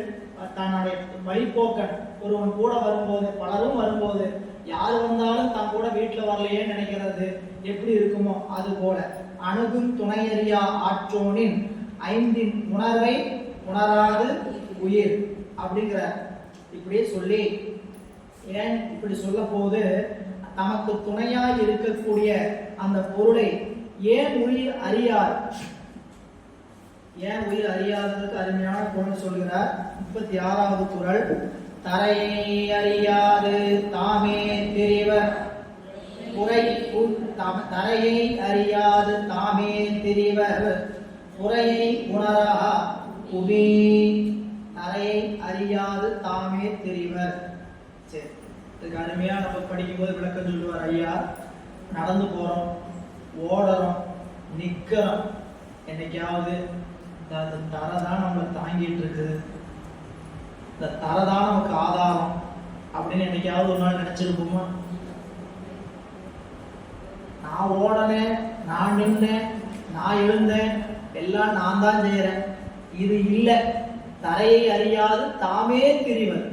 தன்னுடைய வழிபோக்கன் ஒருவன் கூட வரும்போது, பலரும் வரும்போது, யார் வந்தாலும் தான் கூட வீட்டில் வரலையே நினைக்கிறது எப்படி இருக்குமோ அது போல அணுகும் துணையறியா ஆற்றோனின் 5 உணர்வை உணராது உயிர் அப்படிங்கிற இப்படியே சொல்லி, ஏன் இப்படி சொல்ல போது, தமக்கு துணையாய் இருக்கக்கூடிய அந்த பொருளை ஏன் உயிர் அறியாது, ஏன் உயிர் அறியாததுக்கு அருமையான பொருள் சொல்கிறார். 36வது குறள். தரையை அறியாது தாமே திரிவர் தரையை அறியாது தாமே திரிவர் புறையை உணரா புவி. தரையை அறியாது தாமே திரிவர். சரி, இதுக்கு அருமையா நம்ம படிக்கும்போது விளக்கம் சொல்லுவார் ஐயா. நடந்து போறோம், ஓடுறோம், நிக்கிறோம், என்னைக்காவது அந்த தரை தான் நம்மளை தாங்கிட்டு இருக்குது, இந்த தரை தான் நமக்கு ஆதாரம் அப்படின்னு என்னைக்காவது ஒரு நாள் நினைச்சிருப்போமா? நான் ஓடனேன், நான் நின்றேன், நான் எழுந்தேன், எல்லாம் நான் தான் செய்யறேன், இது இல்லை. தரையை அறியாது தாமே திரிவர்.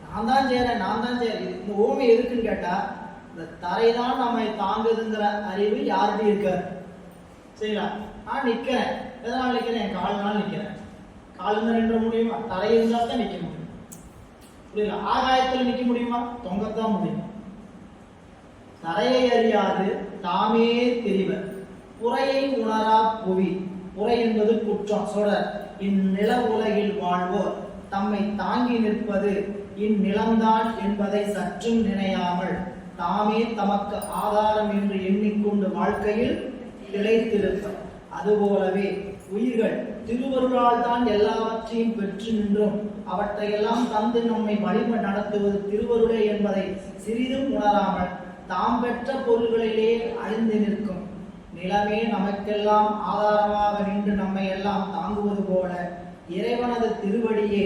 நான் தான் செய்யறேன், நான் தான் செய்யறேன். இந்த ஓமை எதுக்குன்னு கேட்டா, இந்த தரை தான் நம்மை தாங்குதுங்கிற அறிவு யார்கிட்ட இருக்காரு? சரிங்களா? நான் நிக்கிறேன், எதனால் நிக்கிறேன்? என் கால்னால நிக்கிறேன். கால் இருந்தா நின்ற முடியுமா? தரை இருந்தால் தான் நிக்க முடியும். புரியல? ஆகாயத்தில் நிக்க முடியுமா? தொங்கத்தான் முடியும். தரையை அறியாது தாமே திரிவர் புறையை உணரா புவி. புறை என்பது குற்றம். சொல்ற, இந்நில உலகில் வாழ்வோர் தம்மை தாங்கி நிற்பது இந்நிலம்தான் என்பதை சற்றும் நினையாமல் தாமே தமக்கு ஆதாரம் என்று எண்ணிக்கொண்டு வாழ்க்கையில் திளைத்திருப்பர். அதுபோலவே உயிர்கள் திருவருளால் தான் எல்லாவற்றையும் பெற்று நின்றும் அவற்றையெல்லாம் தந்து நம்மை வழிப நடத்துவது திருவருளே என்பதை சிறிதும் உணராமல் தாம் பெற்ற பொருள்களிலே அழிந்து நிற்கும் நிலமே நமக்கெல்லாம் ஆதாரமாக நின்று நம்மை எல்லாம் தாங்குவது போல இறைவனது திருவடியே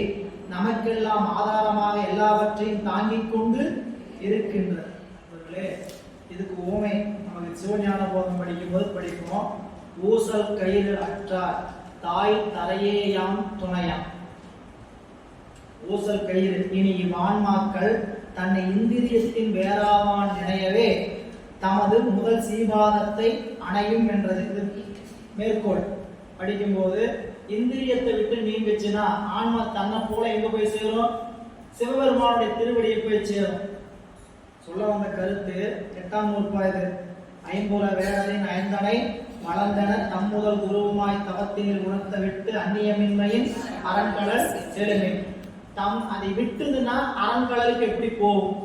நமக்கெல்லாம் ஆதாரமாக எல்லாவற்றையும் தாங்கிக் கொண்டு இருக்கின்றது. இதுக்கு ஊமை நமக்கு சிவஞான போதம் படிக்கும் போது படிப்போம். ஊசல் கயிறு அற்றார் தாய் தரையேயாம் துணையாம். ஊசல் கயிறு. இனி இவ்வான்மாக்கள் தன்னை இந்திரியத்தின் வேறாவான் நினையவே தமது முதல் சீபாதத்தை அணையும் என்றது. மேற்கோள் படிக்கும்போது, இந்திரியத்தை விட்டு நீங்குச்சுன்னா ஆன்மா தன்னை போல எங்க போய் சேரும்? சிவபெருமானுடைய திருவடியை போய் சேரும். சொல்ல வந்த கருத்து 8ஆம் நூற்பாய்து. ஐம்புல வேடரின் ஐந்தனை வளர்ந்தன தம்முதல் குருவுமாய் தவத்தினில் உணர்த்த விட்டு அந்நியமின்மையின் அரண்கடல் செழுமை. தம் அதை விட்டுதுன்னா அரண்கடலுக்கு எப்படி போகும்?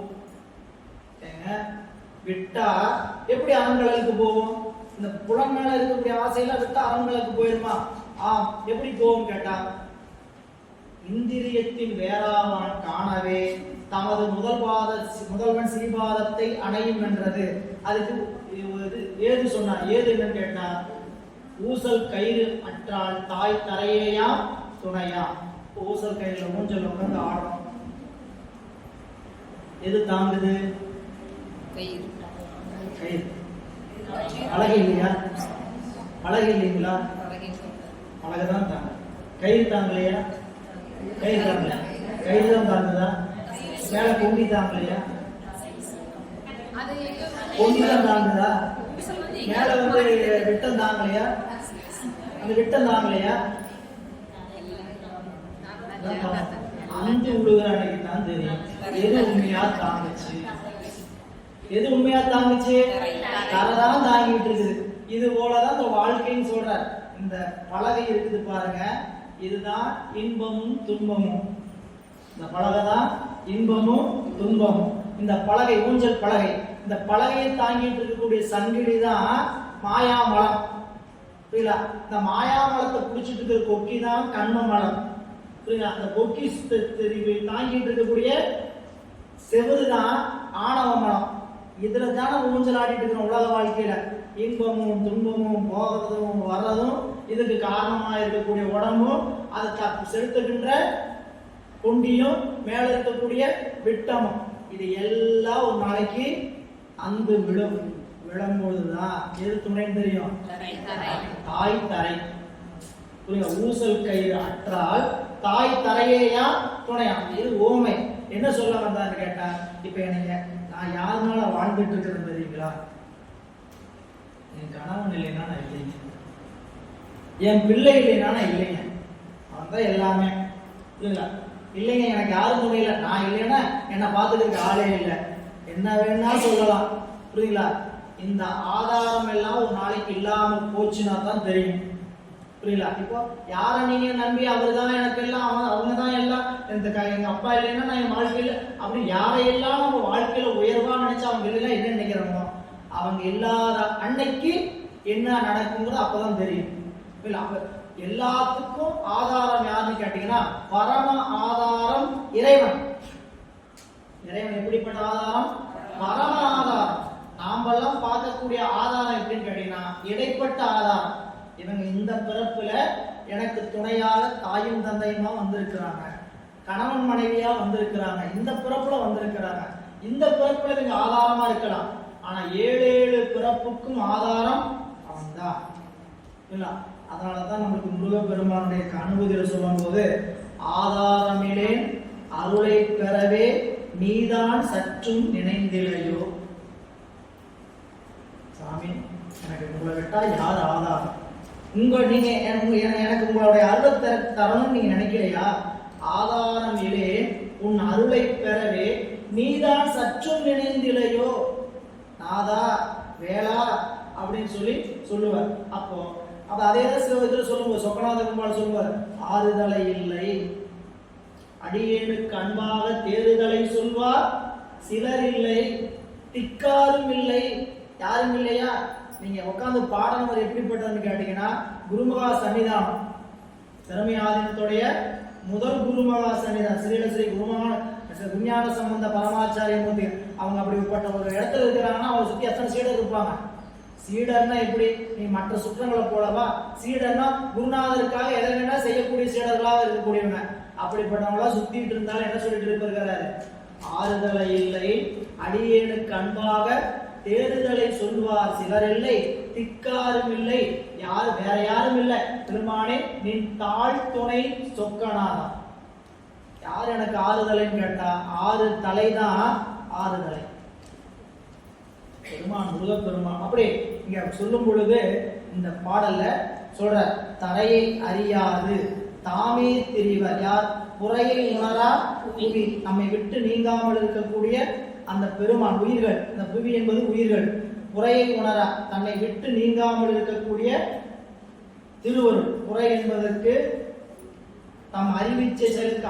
விட்டா எப்படி அரண்கடலுக்கு போகும்? இந்த புலம் மேல இருக்கக்கூடிய ஆசையில விட்டா அரண்களுக்கு போயிருமா? எப்படி போகும் கேட்டா, இந்திரியத்தின் வேறாவான் காணவே தமது முதல்வன் சீபாதத்தை அணையும் என்றது. அதுக்கு ஏது சொன்னார். ஏது என்னன்னு கேட்டா, ஊசல் கயிறு அற்றால் தாய் தரையேயா துணையா. ஊசல் கயிறுல ஊஞ்சல் உட்கார்ந்து ஆடணும், எது தாங்குது? கயிறு. அழகு இல்லையா? அழகு இல்லைங்களா? அழகுதான் தாங்க. கயிறு தாங்கலையா? கயிறு தாங்கல. கயிறு தான் தாங்குதா? மேல பொங்கி தாங்கலையா? பொங்கி தான் தாங்குதா? மேல வந்து விட்டம் தாங்கலையா? அந்த விட்டம் தாங்கலையா? அஞ்சு உழுகிற அன்னைக்கு தான் தெரியும் எது உண்மையா தாங்குச்சு, எது உண்மையா தாங்குச்சு. தரதான் தாங்கிட்டு இருக்குது. இது போலதான் இந்த வாழ்க்கைன்னு சொல்றார். இந்த பலகை இருக்குது பாருங்க, இதுதான் இன்பமும் துன்பமும். இந்த பலகை தான் இன்பமும் துன்பமும். இந்த பலகை ஊஞ்சல் பலகை, இந்த பலகையை தாங்கிட்டு இருக்கக்கூடிய சங்கிலி தான் மாயாமலம். புரியல? இந்த மாயாமலத்தை பிடிச்சிட்டு இருக்கிற கொக்கி தான் கண்ம மலம். புரியுதா? அந்த கொக்கி தாங்கிட்டு இருக்கக்கூடிய செவுரு தான் ஆணவ மலம். இதுல தானே ஊஞ்சல் ஆடிட்டு இருக்கிறோம் உலக வாழ்க்கையில. இன்பமும் துன்பமும் போகிறதும் வர்றதும் இதுக்கு காரணமா இருக்கக்கூடிய உடம்பும் அதை செலுத்துகின்ற கொண்டியும் மேல இருக்கக்கூடிய விட்டமும், இது எல்லாம் ஒரு நாளைக்கு அங்கு விழும். விழும்பொழுதுதான் எது துணைன்னு தெரியும்? தாய் தரை. புரியுங்க? ஊசல் கயிறு அற்றால் தாய் தரையேயா துணையா? இது ஓமை. என்ன சொல்ல வந்தான்னு கேட்டா, இப்ப எனக்கு நான் யாருனால வாழ்ந்துட்டு இருக்கிறது தெரியுங்களா? என் கணவன் இல்லைன்னா நான் இல்லைங்க, என் பிள்ளை இல்லைன்னா நான் இல்லைங்க, அவன் தான் எல்லாமே. இல்லைங்களா? இல்லைங்க, எனக்கு யாரும் துணையில, நான் இல்லைன்னா என்னை பார்த்துக்கிறதுக்கு ஆளே இல்லை, என்ன வேணா சொல்லலாம். புரியுங்களா? இந்த ஆதாரம் எல்லாம் ஒரு நாளைக்கு இல்லாம போச்சுன்னா தான் தெரியும். புரியல? இப்போ யாரை நீங்க நம்பி அவர் தான் எனக்கு எல்லாம், அவங்க தான் எல்லாம், எங்க அப்பா இல்லைன்னா நான் என் வாழ்க்கையில, அப்படி யாரையெல்லாம் நம்ம வாழ்க்கையில உயர்வா நினைச்சு அவங்க எல்லாம் என்ன நினைக்கிறோமோ, அவங்க இல்லாத அன்னைக்கு என்ன நடக்குங்கிறது அப்பதான் தெரியும். எல்லாத்துக்கும் ஆதாரம் யாருன்னு கேட்டீங்கன்னா, பரம ஆதாரம் இறைவன். இறைவன் எப்படிப்பட்ட ஆதாரம்? பரம ஆதாரம். நாமெல்லாம் பார்க்கக்கூடிய ஆதாரம் எப்படின்னு கேட்டீங்கன்னா, இடைப்பட்ட ஆதாரம். இவங்க இந்த பிறப்புல எனக்கு துணையாக தாயும் தந்தையுமா வந்திருக்கிறாங்க, கணவன் மனைவியா வந்திருக்கிறாங்க, இந்த பிறப்புல வந்திருக்கிறாங்க. இந்த பிறப்புல இவங்க ஆதாரமா இருக்கலாம், ஆனா 7 பிறப்புக்கும் ஆதாரம் அவன்தான். இல்ல? அதனாலதான் நம்மளுக்கு முருகப்பெருமானுடைய அனுபூதியில் சொல்லும் போது, ஆதாரமிலேன் அருளை பெறவே நீதான் சற்றும் நினைந்திலையோ. சாமி, எனக்கு உங்களை விட்டா யார் ஆதாரம்? நீங்க எனக்கு உங்களுடைய அருளை தரணும்னு நீங்க நினைக்கலையா? ஆதாரம் இலே உன் அருளை பெறவே நீதான் சற்றும் நினைந்திலையோ. நாதா, வேளா அப்படின்னு சொல்லுவார். அப்போ அதேதான் சில விதத்தில் சொல்லுவார். சொக்கநாத பெருமாள் சொல்லுவார், ஆறுதலை இல்லை அடியேனுக்கு அன்பாக தேறுதலை சொல்வார் சிலர் இல்லை, திக்காரும் இல்லை. யாரும் இல்லையா? நீங்க உட்காந்து பாடணும் எப்படிப்பட்டதுன்னு கேட்டீங்கன்னா, குருமகா சன்னிதானம், திறமை ஆதீனத்துடைய முதல் குருமகா சன்னிதானம், ஸ்ரீ குருமகா விஞ்ஞான சம்பந்த பரமாச்சாரிய மூர்த்தி. அவங்க அப்படிப்பட்ட ஒரு இடத்துல இருக்கிறாங்கன்னா அவங்க சுத்தி எத்தனை சீடர் இருப்பாங்க? சீடர்னா எப்படி? நீ மற்ற சுற்றங்களை போலவா? சீடர்னா குருநாதருக்காக எதை வேணா செய்யக்கூடிய சீடர்களாக இருக்கக்கூடியவங்க. அப்படிப்பட்டவங்களா சுத்திட்டு இருந்தாலும் என்ன சொல்லிட்டு இருப்பாரு? ஆறுதலை இல்லை அடியேனுக்கு அன்பாக தேறுதலை சொல்வார் சிலர் இல்லை, திக்காரும் இல்லை. யார்? வேற யாரும் இல்லை. பெருமானே, நின் தாழ் துணை சொக்கனாதான். யார் எனக்கு ஆறுதலைன்னு கேட்டா, 6 தலைதான் ஆறுதலை. பெருமான், முருகப்பெருமான். அப்படி இங்க சொல்லும் பொழுது இந்த பாடல்ல சொல்ற, தரையை அறியாது தாமே திரிவர் யார்? புறையை உணரா புவி. நம்மை விட்டு நீங்காமல் இருக்கக்கூடிய அந்த பெருமான். உயிர்கள், இந்த புவி என்பது உயிர்கள். புறையை உணரா, தன்னை விட்டு நீங்காமல் இருக்கக்கூடிய திருவருள். புறை என்பதற்கு தம் அறிவிச்சை செயலுக்கு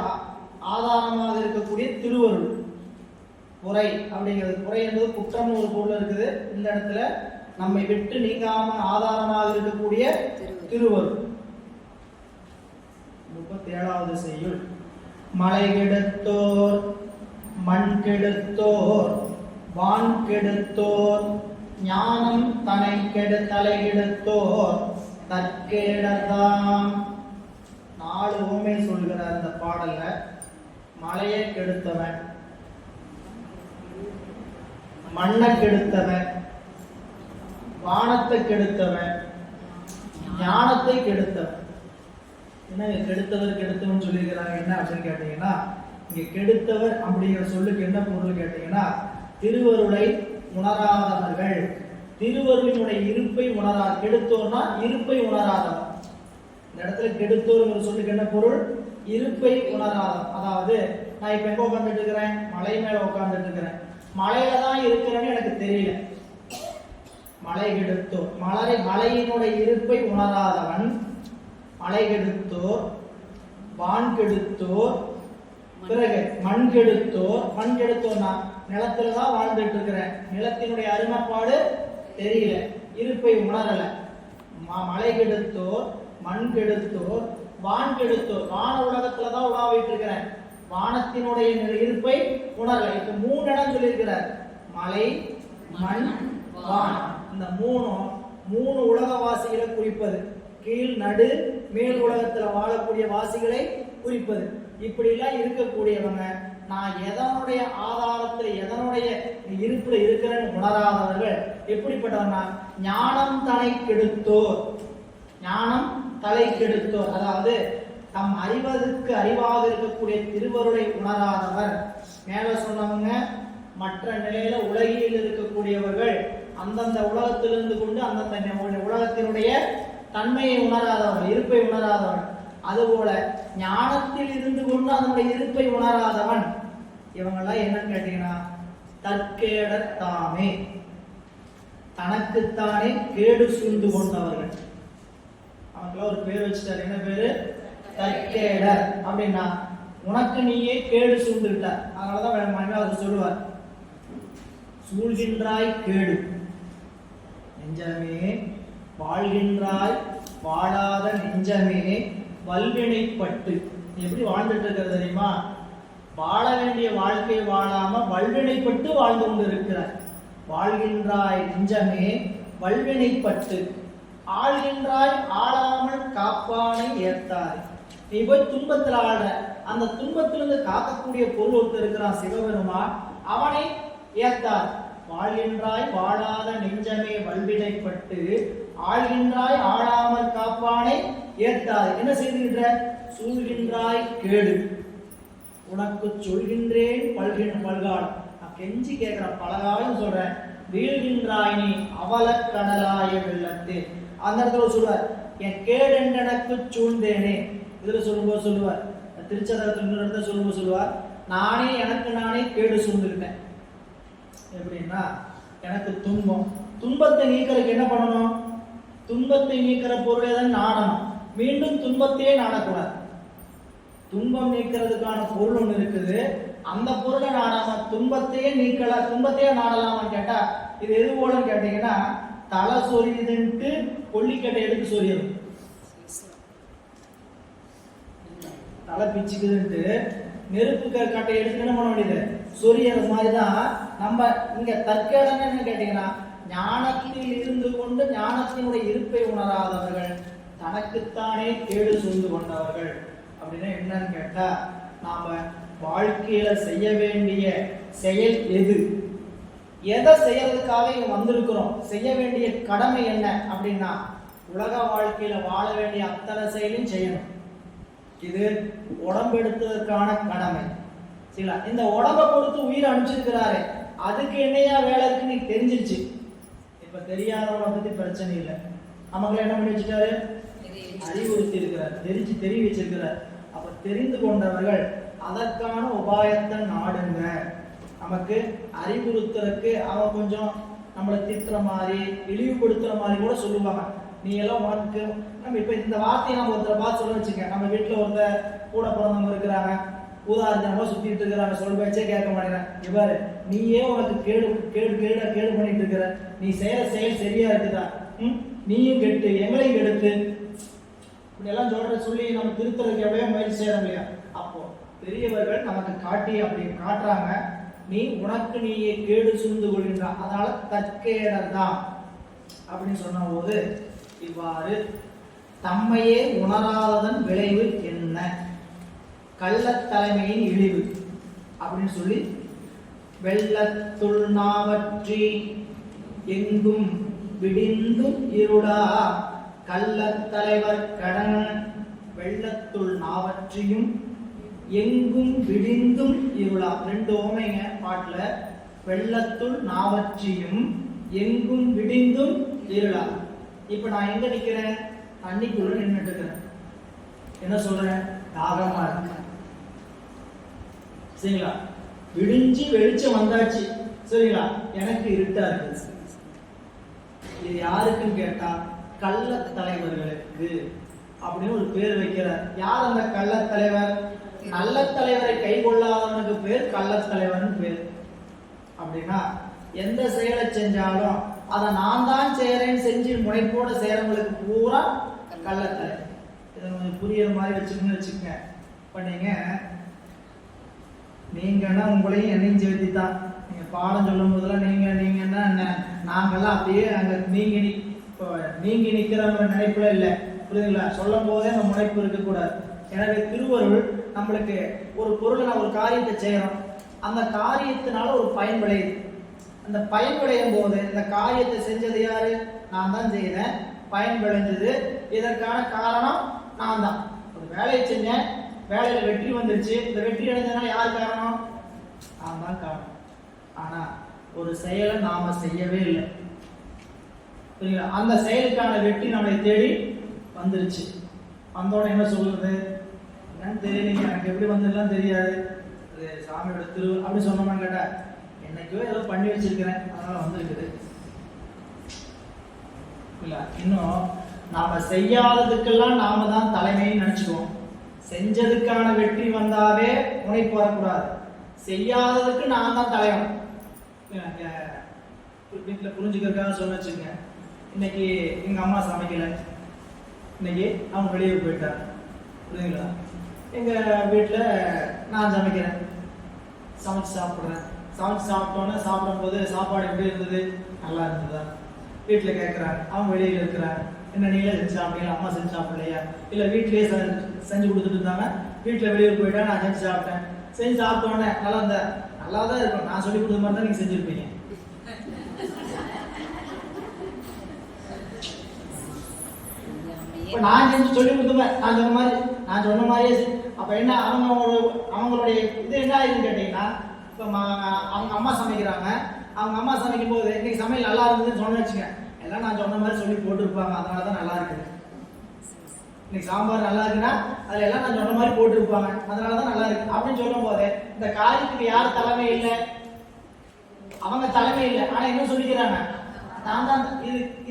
ஆதாரமாக இருக்கக்கூடிய திருவருள். புறை அப்படிங்கிறது, புறை என்பது குற்றம் ஒரு பொருள் இருக்குது. இந்த இடத்துல நம்மை விட்டு நீங்காம ஆதாரமாக இருக்கக்கூடிய திருவருள். 37வது செய்யுள். மலை கெடுத்தோர் மண் கெடுத்தோர் வான் கெடுத்தோர் ஞானம் தனை தலை கெடுத்தோர் தற்கேடர்தாம். 4 உவமை சொல்கிறார் இந்த பாடல்ல. மலையை கெடுத்தவன், மண்ணை கெடுத்தவன், வானத்தை கெடுத்தவன், ஞானத்தை கெடுத்தவன். என்ன கெடுத்தவர் கெடுத்தவன் சொல்லியிருக்கிறாங்க? என்ன அப்படின்னு கேட்டீங்கன்னா, இங்க கெடுத்தவர் அப்படிங்கிற சொல்லுக்கு என்ன பொருள் கேட்டீங்கன்னா, திருவருளை உணராதவர்கள், திருவருளினுடைய இருப்பை உணரா. கெடுத்தோர்னா இருப்பை உணராதவன். இந்த இடத்துல கெடுத்தோர்ங்கிற சொல்லுக்கு என்ன பொருள்? இருப்பை உணராதவன். அதாவது நான் இப்ப எங்க உட்காந்துட்டு இருக்கிறேன்? மலை மேல உட்காந்துட்டு இருக்கிறேன். மலையில தான் இருக்கிறேன்னு எனக்கு தெரியல. மலை கெடுத்தோர், மலையினுடைய இருப்பை உணராதவன். மலை கெடுத்தோர், வான் கெடுத்தோர், பிறகு மண் கெடுத்தோர். மண் கெடுத்தோர்னா நிலத்துலதான் வாழ்ந்துட்டு இருக்கிறேன், நிலத்தினுடைய அருமைப்பாடு தெரியல, இருப்பை உணரல. மலை கெடுத்தோர், மண் கெடுத்தோர், வான் கெடுத்தோர். வான உலகத்துலதான் உலாவிட்டு இருக்கிறேன், வானத்தினுடைய இருப்பை உணரல. இப்ப 3 இடம் சொல்லியிருக்கிறார். மலை, மண், வான். இந்த 3 உலகவாசிகளை குறிப்பது. கீழ், நடு, மேல் உலகத்துல வாழக்கூடிய வாசிகளை குறிப்பது. இப்படி எல்லாம் இருக்கக்கூடியவங்க நான் எதனுடைய ஆதாரத்தில் எதனுடைய இருப்பில் இருக்கிறேன்னு உணராதவர்கள் எப்படிப்பட்டவர்னா ஞானம் தலை கெடுத்தோர். ஞானம் தலை கெடுத்தோர் அதாவது தம் அறிவதற்கு அறிவாக இருக்கக்கூடிய திருவருளை உணராதவர். மேல சொன்னவங்க மற்ற நிலையில உலகில் இருக்கக்கூடியவர்கள் அந்தந்த உலகத்திலிருந்து கொண்டு அந்தந்த உலகத்தினுடைய தன்மையை உணராதவர்கள், இருப்பை உணராதவன். அதுபோல ஞானத்தில் இருந்து கொண்டு அதனுடைய இருப்பை உணராதவன். இவங்கெல்லாம் என்னன்னு கேட்டீங்கன்னா தற்கேடத்தாமே, தனக்குத்தானே கேடு சூழ்ந்து கொண்டவர்கள். அவங்களாம் ஒரு பேர் வச்சுட்டார். என்ன பேரு? தற்கேடர். அப்படின்னா உனக்கு நீயே கேடு சூழ்ந்துட்ட. அதனாலதான் மனிதர் சொல்லுவார், சூழ்கின்றாய் கேடு நெஞ்சமே, வாழ்கின்றாய் வாழாத நெஞ்சமே, வல்வினைப்பட்டு. எப்படி வாழ்ந்துட்டு இருக்கிறது தெரியுமா? வாழ வேண்டிய வாழ்க்கை வாழாம வல்வினைப்பட்டு வாழ்ந்து கொண்டு இருக்கிறார். வாழ்கின்றாய் நெஞ்சமே வல்வினைப்பட்டு, ஆள்கின்றாய் ஆளாமல் காப்பானை ஏத்தாய். நீ போய் துன்பத்தில் ஆடுற, அந்த துன்பத்திலிருந்து காக்கக்கூடிய பொருள் ஒருத்தர் இருக்கிறான் சிவபெருமான், அவனை ஏத்தார். வாழ்கின்றாய் வாழாத நெஞ்சமே வல்வினைப்பட்டு, ஆள்கின்றாய் ஆளாமல் காப்பானை ஏத்தாய். என்ன செய்கின்ற? சூழ்கின்றாய் கேடு. உனக்கு சொல்கின்றேன் பல்கால். நான் கெஞ்சி கேட்கிறேன், பலகாலம் சொல்றேன். வீழ்கின்றாய் நீ அவல கடலாய வெள்ளத்து. அந்த இடத்துல சொல்லுவார், என் கேடென்றனக்கு சூழ்ந்தேனே. இதுல சொல்லும்போது சொல்லுவார், திருச்சதத்தில் சொல்லும்போது சொல்லுவார், நானே எனக்கு நானே கேடு சூழ்ந்துருக்கேன். எப்படின்னா எனக்கு துன்பம், துன்பத்தை நீக்கிறதுக்கு என்ன பண்ணணும்? துன்பத்தை நீக்கிற பொருளை தான் நாடணும். மீண்டும் துன்பத்தையே நாடக்கூடாது. துன்பம் நீக்கிறதுக்கான பொருள் ஒன்று இருக்குது, அந்த பொருளை நாடாம துன்பத்தையே நீக்கலாம், துன்பத்தையே நாடலாமான்னு கேட்டா இது எது போலன்னு கேட்டீங்கன்னா, தலை சொரியுதுன்ட்டு கொல்லிக்கட்டை எடுத்து சொரியணும். தலை பிச்சுக்குதுன்ட்டு நெருப்பு கட்டை எடுத்து என்ன பண்ண வேண்டியது? சொரியறது மாதிரிதான் நம்ம இங்க தற்கேடன்னு கேட்டீங்கன்னா, ஞானத்தில் இருந்து கொண்டு ஞானத்தினுடைய இருப்பை உணராதவர்கள், தனக்குத்தானே கேடு சூழ்ந்து கொண்டவர்கள். அப்படின்னா என்னன்னு கேட்டா, நாம வாழ்க்கையில செய்ய வேண்டிய செயல் எது, எதை செய்யறதுக்காக இங்க வந்திருக்கிறோம், செய்ய வேண்டிய கடமை என்ன அப்படின்னா, உலக வாழ்க்கையில வாழ வேண்டிய அத்தனை செயலையும் செய்யணும். இது உடம்பு எடுத்ததற்கான கடமை. சரிங்களா? இந்த உடம்பை கொடுத்து உயிரை அனுப்பிச்சிருக்கிறாரு, அதுக்கு என்னையா வேலை இருக்குன்னு நீ தெரிஞ்சிருச்சு. இப்ப தெரியாதவனை பத்தி பிரச்சனை இல்லை, நமக்கு என்ன பண்ணி வச்சுட்டாரு? அறிவுறுத்தி இருக்கிறார், தெரிய வச்சிருக்கிறார். அப்ப தெரிந்து கொண்டவர்கள் அதற்கான உபாயத்தை நாடுங்க. நமக்கு அறிவுறுத்துறதுக்கு அவன் கொஞ்சம் நம்மளை திட்டுற மாதிரி இழிவுபடுத்துற மாதிரி கூட சொல்லுவாங்க. நீ எல்லாம் உனக்கு நம்ம இப்ப இந்த வார்த்தையை நம்ம ஒருத்தரை பார்த்து சொல்ல வச்சுக்க. நம்ம வீட்டுல ஒருத்தர் கூட பிறந்தவங்க இருக்கிறாங்க, ஊதாரித்தனமா சுத்திட்டு இருக்கிறாங்க, சொல் பேச்சே கேட்க மாட்டேங்கிறேன். இவ்வாறு நீயே உனக்கு கேடு பண்ணிட்டு இருக்கிற, நீ செய்யற செயல் சரியா இருக்குதா? நீயும் கெட்டு எங்களையும் கெடுத்து இப்படி எல்லாம் சொல்லி நம்ம திருத்தறதுக்கு எவ்வளவு முயற்சி செய்யறோம் இல்லையா? அப்போ பெரியவர்கள் நமக்கு காட்டி அப்படி காட்டுறாங்க, நீ உனக்கு நீயே கேடு சூழ்ந்து கொள்கின்றான், அதனால தற்கேடர்தான் அப்படின்னு சொன்ன போது, இவ்வாறு தம்மையே உணராததன் விளைவு என்ன? கள்ளத்தலைமையின் இழிவு அப்படின்னு சொல்லி, வெள்ளத்துள் நாவற்றி எங்கும் விடிந்தும் இருளா கள்ளத்தலைவர் கடன். வெள்ளத்துள் நாவற்றியும் எங்கும் விடிந்தும் இருளா. ரெண்டு ஓமைங்க பாட்டுல. வெள்ளத்துள் நாவற்றியும் எங்கும் விடிந்தும் இருளா. இப்ப நான் எங்க நிக்கிறேன்? தண்ணிக்குள்ள நின்றுட்டு இருக்கிறேன். என்ன சொல்றேன்? தாகமா இருக்கு. சரிங்களா? விடிஞ்சு வெளிச்சம் வந்தாச்சு. சரிங்களா? எனக்கு இருட்டா இருக்கு. இது யாருக்குன்னு கேட்டா, கள்ள தலைவர்களுக்கு அப்படின்னு ஒரு பேர் வைக்கிறார். யார் அந்த கள்ள தலைவர்? நல்ல தலைவரை கை கொள்ளாதவனுக்கு பேர் கள்ள தலைவர்னு பேர். அப்படின்னா எந்த செயலை செஞ்சாலும் அதை நான் தான் செய்யறேன்னு செஞ்சு முனைப்போட செய்யறவங்களுக்கு பூரா கள்ளத்தலைவர். இதை கொஞ்சம் புரியுற மாதிரி வச்சுக்கோங்க. இப்ப நீங்கன்னா உங்களையும் என்னையும் சேர்த்தி தான். நீங்க பாடம் சொல்லும் போதெல்லாம் நீங்கன்னா நாங்கெல்லாம் அப்படியே அங்க நீங்கி நிக்கிற நினைப்புல இல்லை. புரியுதுங்களா? சொல்லும் போதே அந்த முனைப்பு இருக்கக்கூடாது. எனவே திருவருள் நம்மளுக்கு ஒரு பொருளை நான் ஒரு காரியத்தை செய்யறோம், அந்த காரியத்தினால ஒரு பயன் விளையுது. அந்த பயன் விளையும் போது இந்த காரியத்தை செஞ்சது யாரு? நான் தான் செய்யறேன், பயன் விளைஞ்சது. இதற்கான காரணம் நான் தான். ஒரு வேலையை செஞ்சேன், வேலையில வெற்றி வந்துருச்சு. இந்த வெற்றி அடைஞ்சதுனால யார் காரணம்? நான் தான் காரணம். ஆனா ஒரு செயலை நாம செய்யவே இல்லை. அந்த செயலுக்கான வெற்றி நம்மளை தேடி வந்துருச்சு. வந்தோட என்ன சொல்றது? என்னன்னு தெரியலீங்க, எனக்கு எப்படி வந்ததுலாம் தெரியாது, அது சாமியோட திரு அப்படி சொன்னோம்னு கேட்டா, என்னைக்கோ ஏதோ பண்ணி வச்சிருக்கிறேன் அதனால வந்திருக்குது. இல்ல, இன்னும் நாம செய்யாததுக்கெல்லாம் நாம தான் தலைமைன்னு நினைச்சுக்குவோம். செஞ்சதுக்கான வெற்றி வந்தாவே முனைப்பு வரக்கூடாது. செய்யாததுக்கு நான் தான் தலைவன். வீட்டுல புரிஞ்சுக்கிறதுக்காக சொன்ன வச்சுங்க, இன்னைக்கு எங்க அம்மா சமைக்கல, இன்னைக்கு அவங்க வெளியே போயிட்டாங்க, புரியுதுங்களா? எங்க வீட்டுல நான் சமைக்கிறேன், சமைச்சு சாப்பிட்றேன். சமைச்சு சாப்பிட்டோன்னே சாப்பிடும் போது சாப்பாடு எப்படி இருந்தது? நல்லா இருந்ததா? வீட்டுல கேட்கறாங்க, அவங்க வெளியில இருக்கிறாங்க, என்ன நீங்களே செஞ்சு சாப்பிட்டீங்களா, அம்மா செஞ்சு சாப்பிடலையா? இல்ல வீட்லயே செஞ்சு கொடுத்துட்டு இருந்தாங்க, வீட்டுல வெளியூர் போயிட்டா நான் செஞ்சு சாப்பிட்டேன். செஞ்சு சாப்பிட்டோன்னே நல்லா இருந்தா, நல்லா தான் இருக்கும், நான் சொல்லி கொடுத்த மாதிரி தான் நீங்க செஞ்சிருப்பீங்க. இப்ப நான் செஞ்சு சொல்லி கொடுத்துப்பேன், நான் சொன்ன மாதிரியே. அப்ப என்ன அவங்களுடைய இது என்ன ஆயிடுன்னு கேட்டீங்கன்னா, இப்ப அவங்க அம்மா சமைக்கிறாங்க, அவங்க அம்மா சமைக்கும் போது இன்னைக்கு சமையல் நல்லா இருந்ததுன்னு சொன்ன வச்சுங்க, எல்லாம் நான் சொன்ன மாதிரி சொல்லி போட்டுருப்பாங்க, அதனாலதான் நல்லா இருக்குது. இன்னைக்கு சாம்பார் நல்லா இருக்குன்னா அதுல எல்லாம் நான் சொன்ன மாதிரி போட்டுருப்பாங்க, அதனாலதான் நல்லா இருக்கு அப்படின்னு சொல்லும் போது இந்த காரியத்துக்கு யார் தலைமை இல்லை? அவங்க தலைமை இல்லை. ஆனா என்ன சொல்லிக்கிறாங்க? நான் தான்.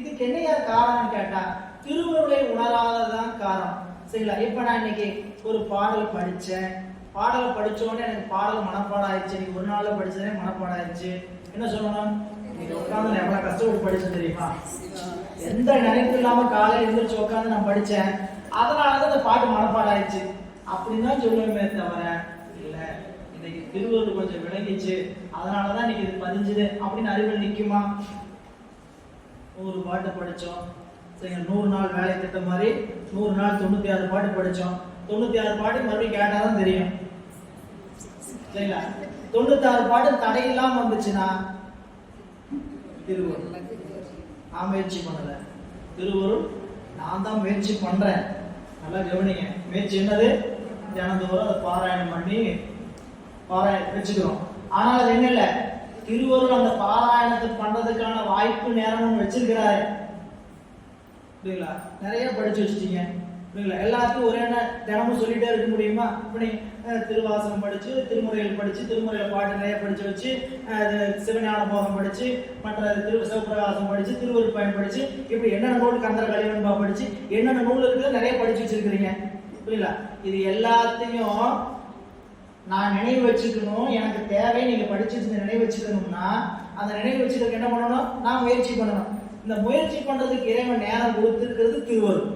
இதுக்கு என்ன காரணம்னு கேட்டா, திருவருளை உணராததான் காரணம். சரிங்களா? இப்ப நான் இன்னைக்கு ஒரு பாடல் படிச்சேன், பாடலை படிச்சோடனே எனக்கு பாடல் மனப்பாடம் ஆயிடுச்சு. இன்னைக்கு ஒரு நாள்ல படிச்சதே மனப்பாடம் ஆயிடுச்சு. என்ன சொல்லணும்? இன்னைக்கு உட்காந்து எவ்வளவு கஷ்டப்பட்டு படிச்சேன் தெரியுமா? எந்த நினைப்பு இல்லாம காலையில எழுந்திரிச்சு உட்காந்து நான் படிச்சேன், அதனாலதான் அந்த பாட்டு மனப்பாடம் ஆயிடுச்சு அப்படின்னு தான் சொல்லுவேமே தவிர, இல்ல இன்னைக்கு திருவருள் கொஞ்சம் விளங்கிச்சு அதனாலதான் இன்னைக்கு இது பதிஞ்சுது அப்படின்னு அறிவில் நிக்குமா? 100 பாட்டு படிச்சோம், சரிங்க, 100 நாள் வேலை திட்டம் மாதிரி 100 நாள் 96 பாட்டு படிச்சோம். 96 பாட்டு மறுபடியும் கேட்டாதான் தெரியும். சரிங்களா? 96 பாட்டு தடையில்லாம வந்துச்சுன்னா திருவருள். நான் முயற்சி பண்ணல, திருவருள் நான் தான் முயற்சி பண்றேன். நல்லா கவனிங்க, முயற்சி என்னது? தினந்தோறும் அதை பாராயணம் பண்ணி வச்சுக்கிறோம். ஆனால் அது என்ன இல்லை, திருவருள் அந்த பாராயணத்தை பண்றதுக்கான வாய்ப்பு நேரமும் வச்சிருக்கிறாரு. புரியுங்களா? நிறைய படிச்சு வச்சுட்டீங்க, புரியுங்களா? எல்லாத்துக்கும் ஒரே தினமும் சொல்லிட்டே இருக்க முடியுமா? இப்படி திருவாசகம் படிச்சு, திருமுறைகள் படிச்சு, திருமுறையில பாட்டு நிறைய படிச்சு வச்சு, சிவஞான போதம் படிச்சு, மற்ற சிவபிரகாசம் படிச்சு, திருவருள் பயன் படிச்சு, இப்படி என்னென்ன நூல், கந்தர கலிவன்பா படிச்சு, என்னென்ன நூல் இருக்குது நிறைய படிச்சு வச்சிருக்கிறீங்க. புரியல? இது எல்லாத்தையும் நான் நினைவு வச்சுக்கணும், எனக்கு தேவை. நீங்க படிச்சு நினைவு வச்சுக்கணும்னா அந்த நினைவு வச்சுக்கிறதுக்கு என்ன பண்ணணும்? நான் முயற்சி பண்ணணும். இந்த முயற்சி பண்றதுக்கு இறைவன் நேரம் கொடுத்துருக்கிறது திருவருள்.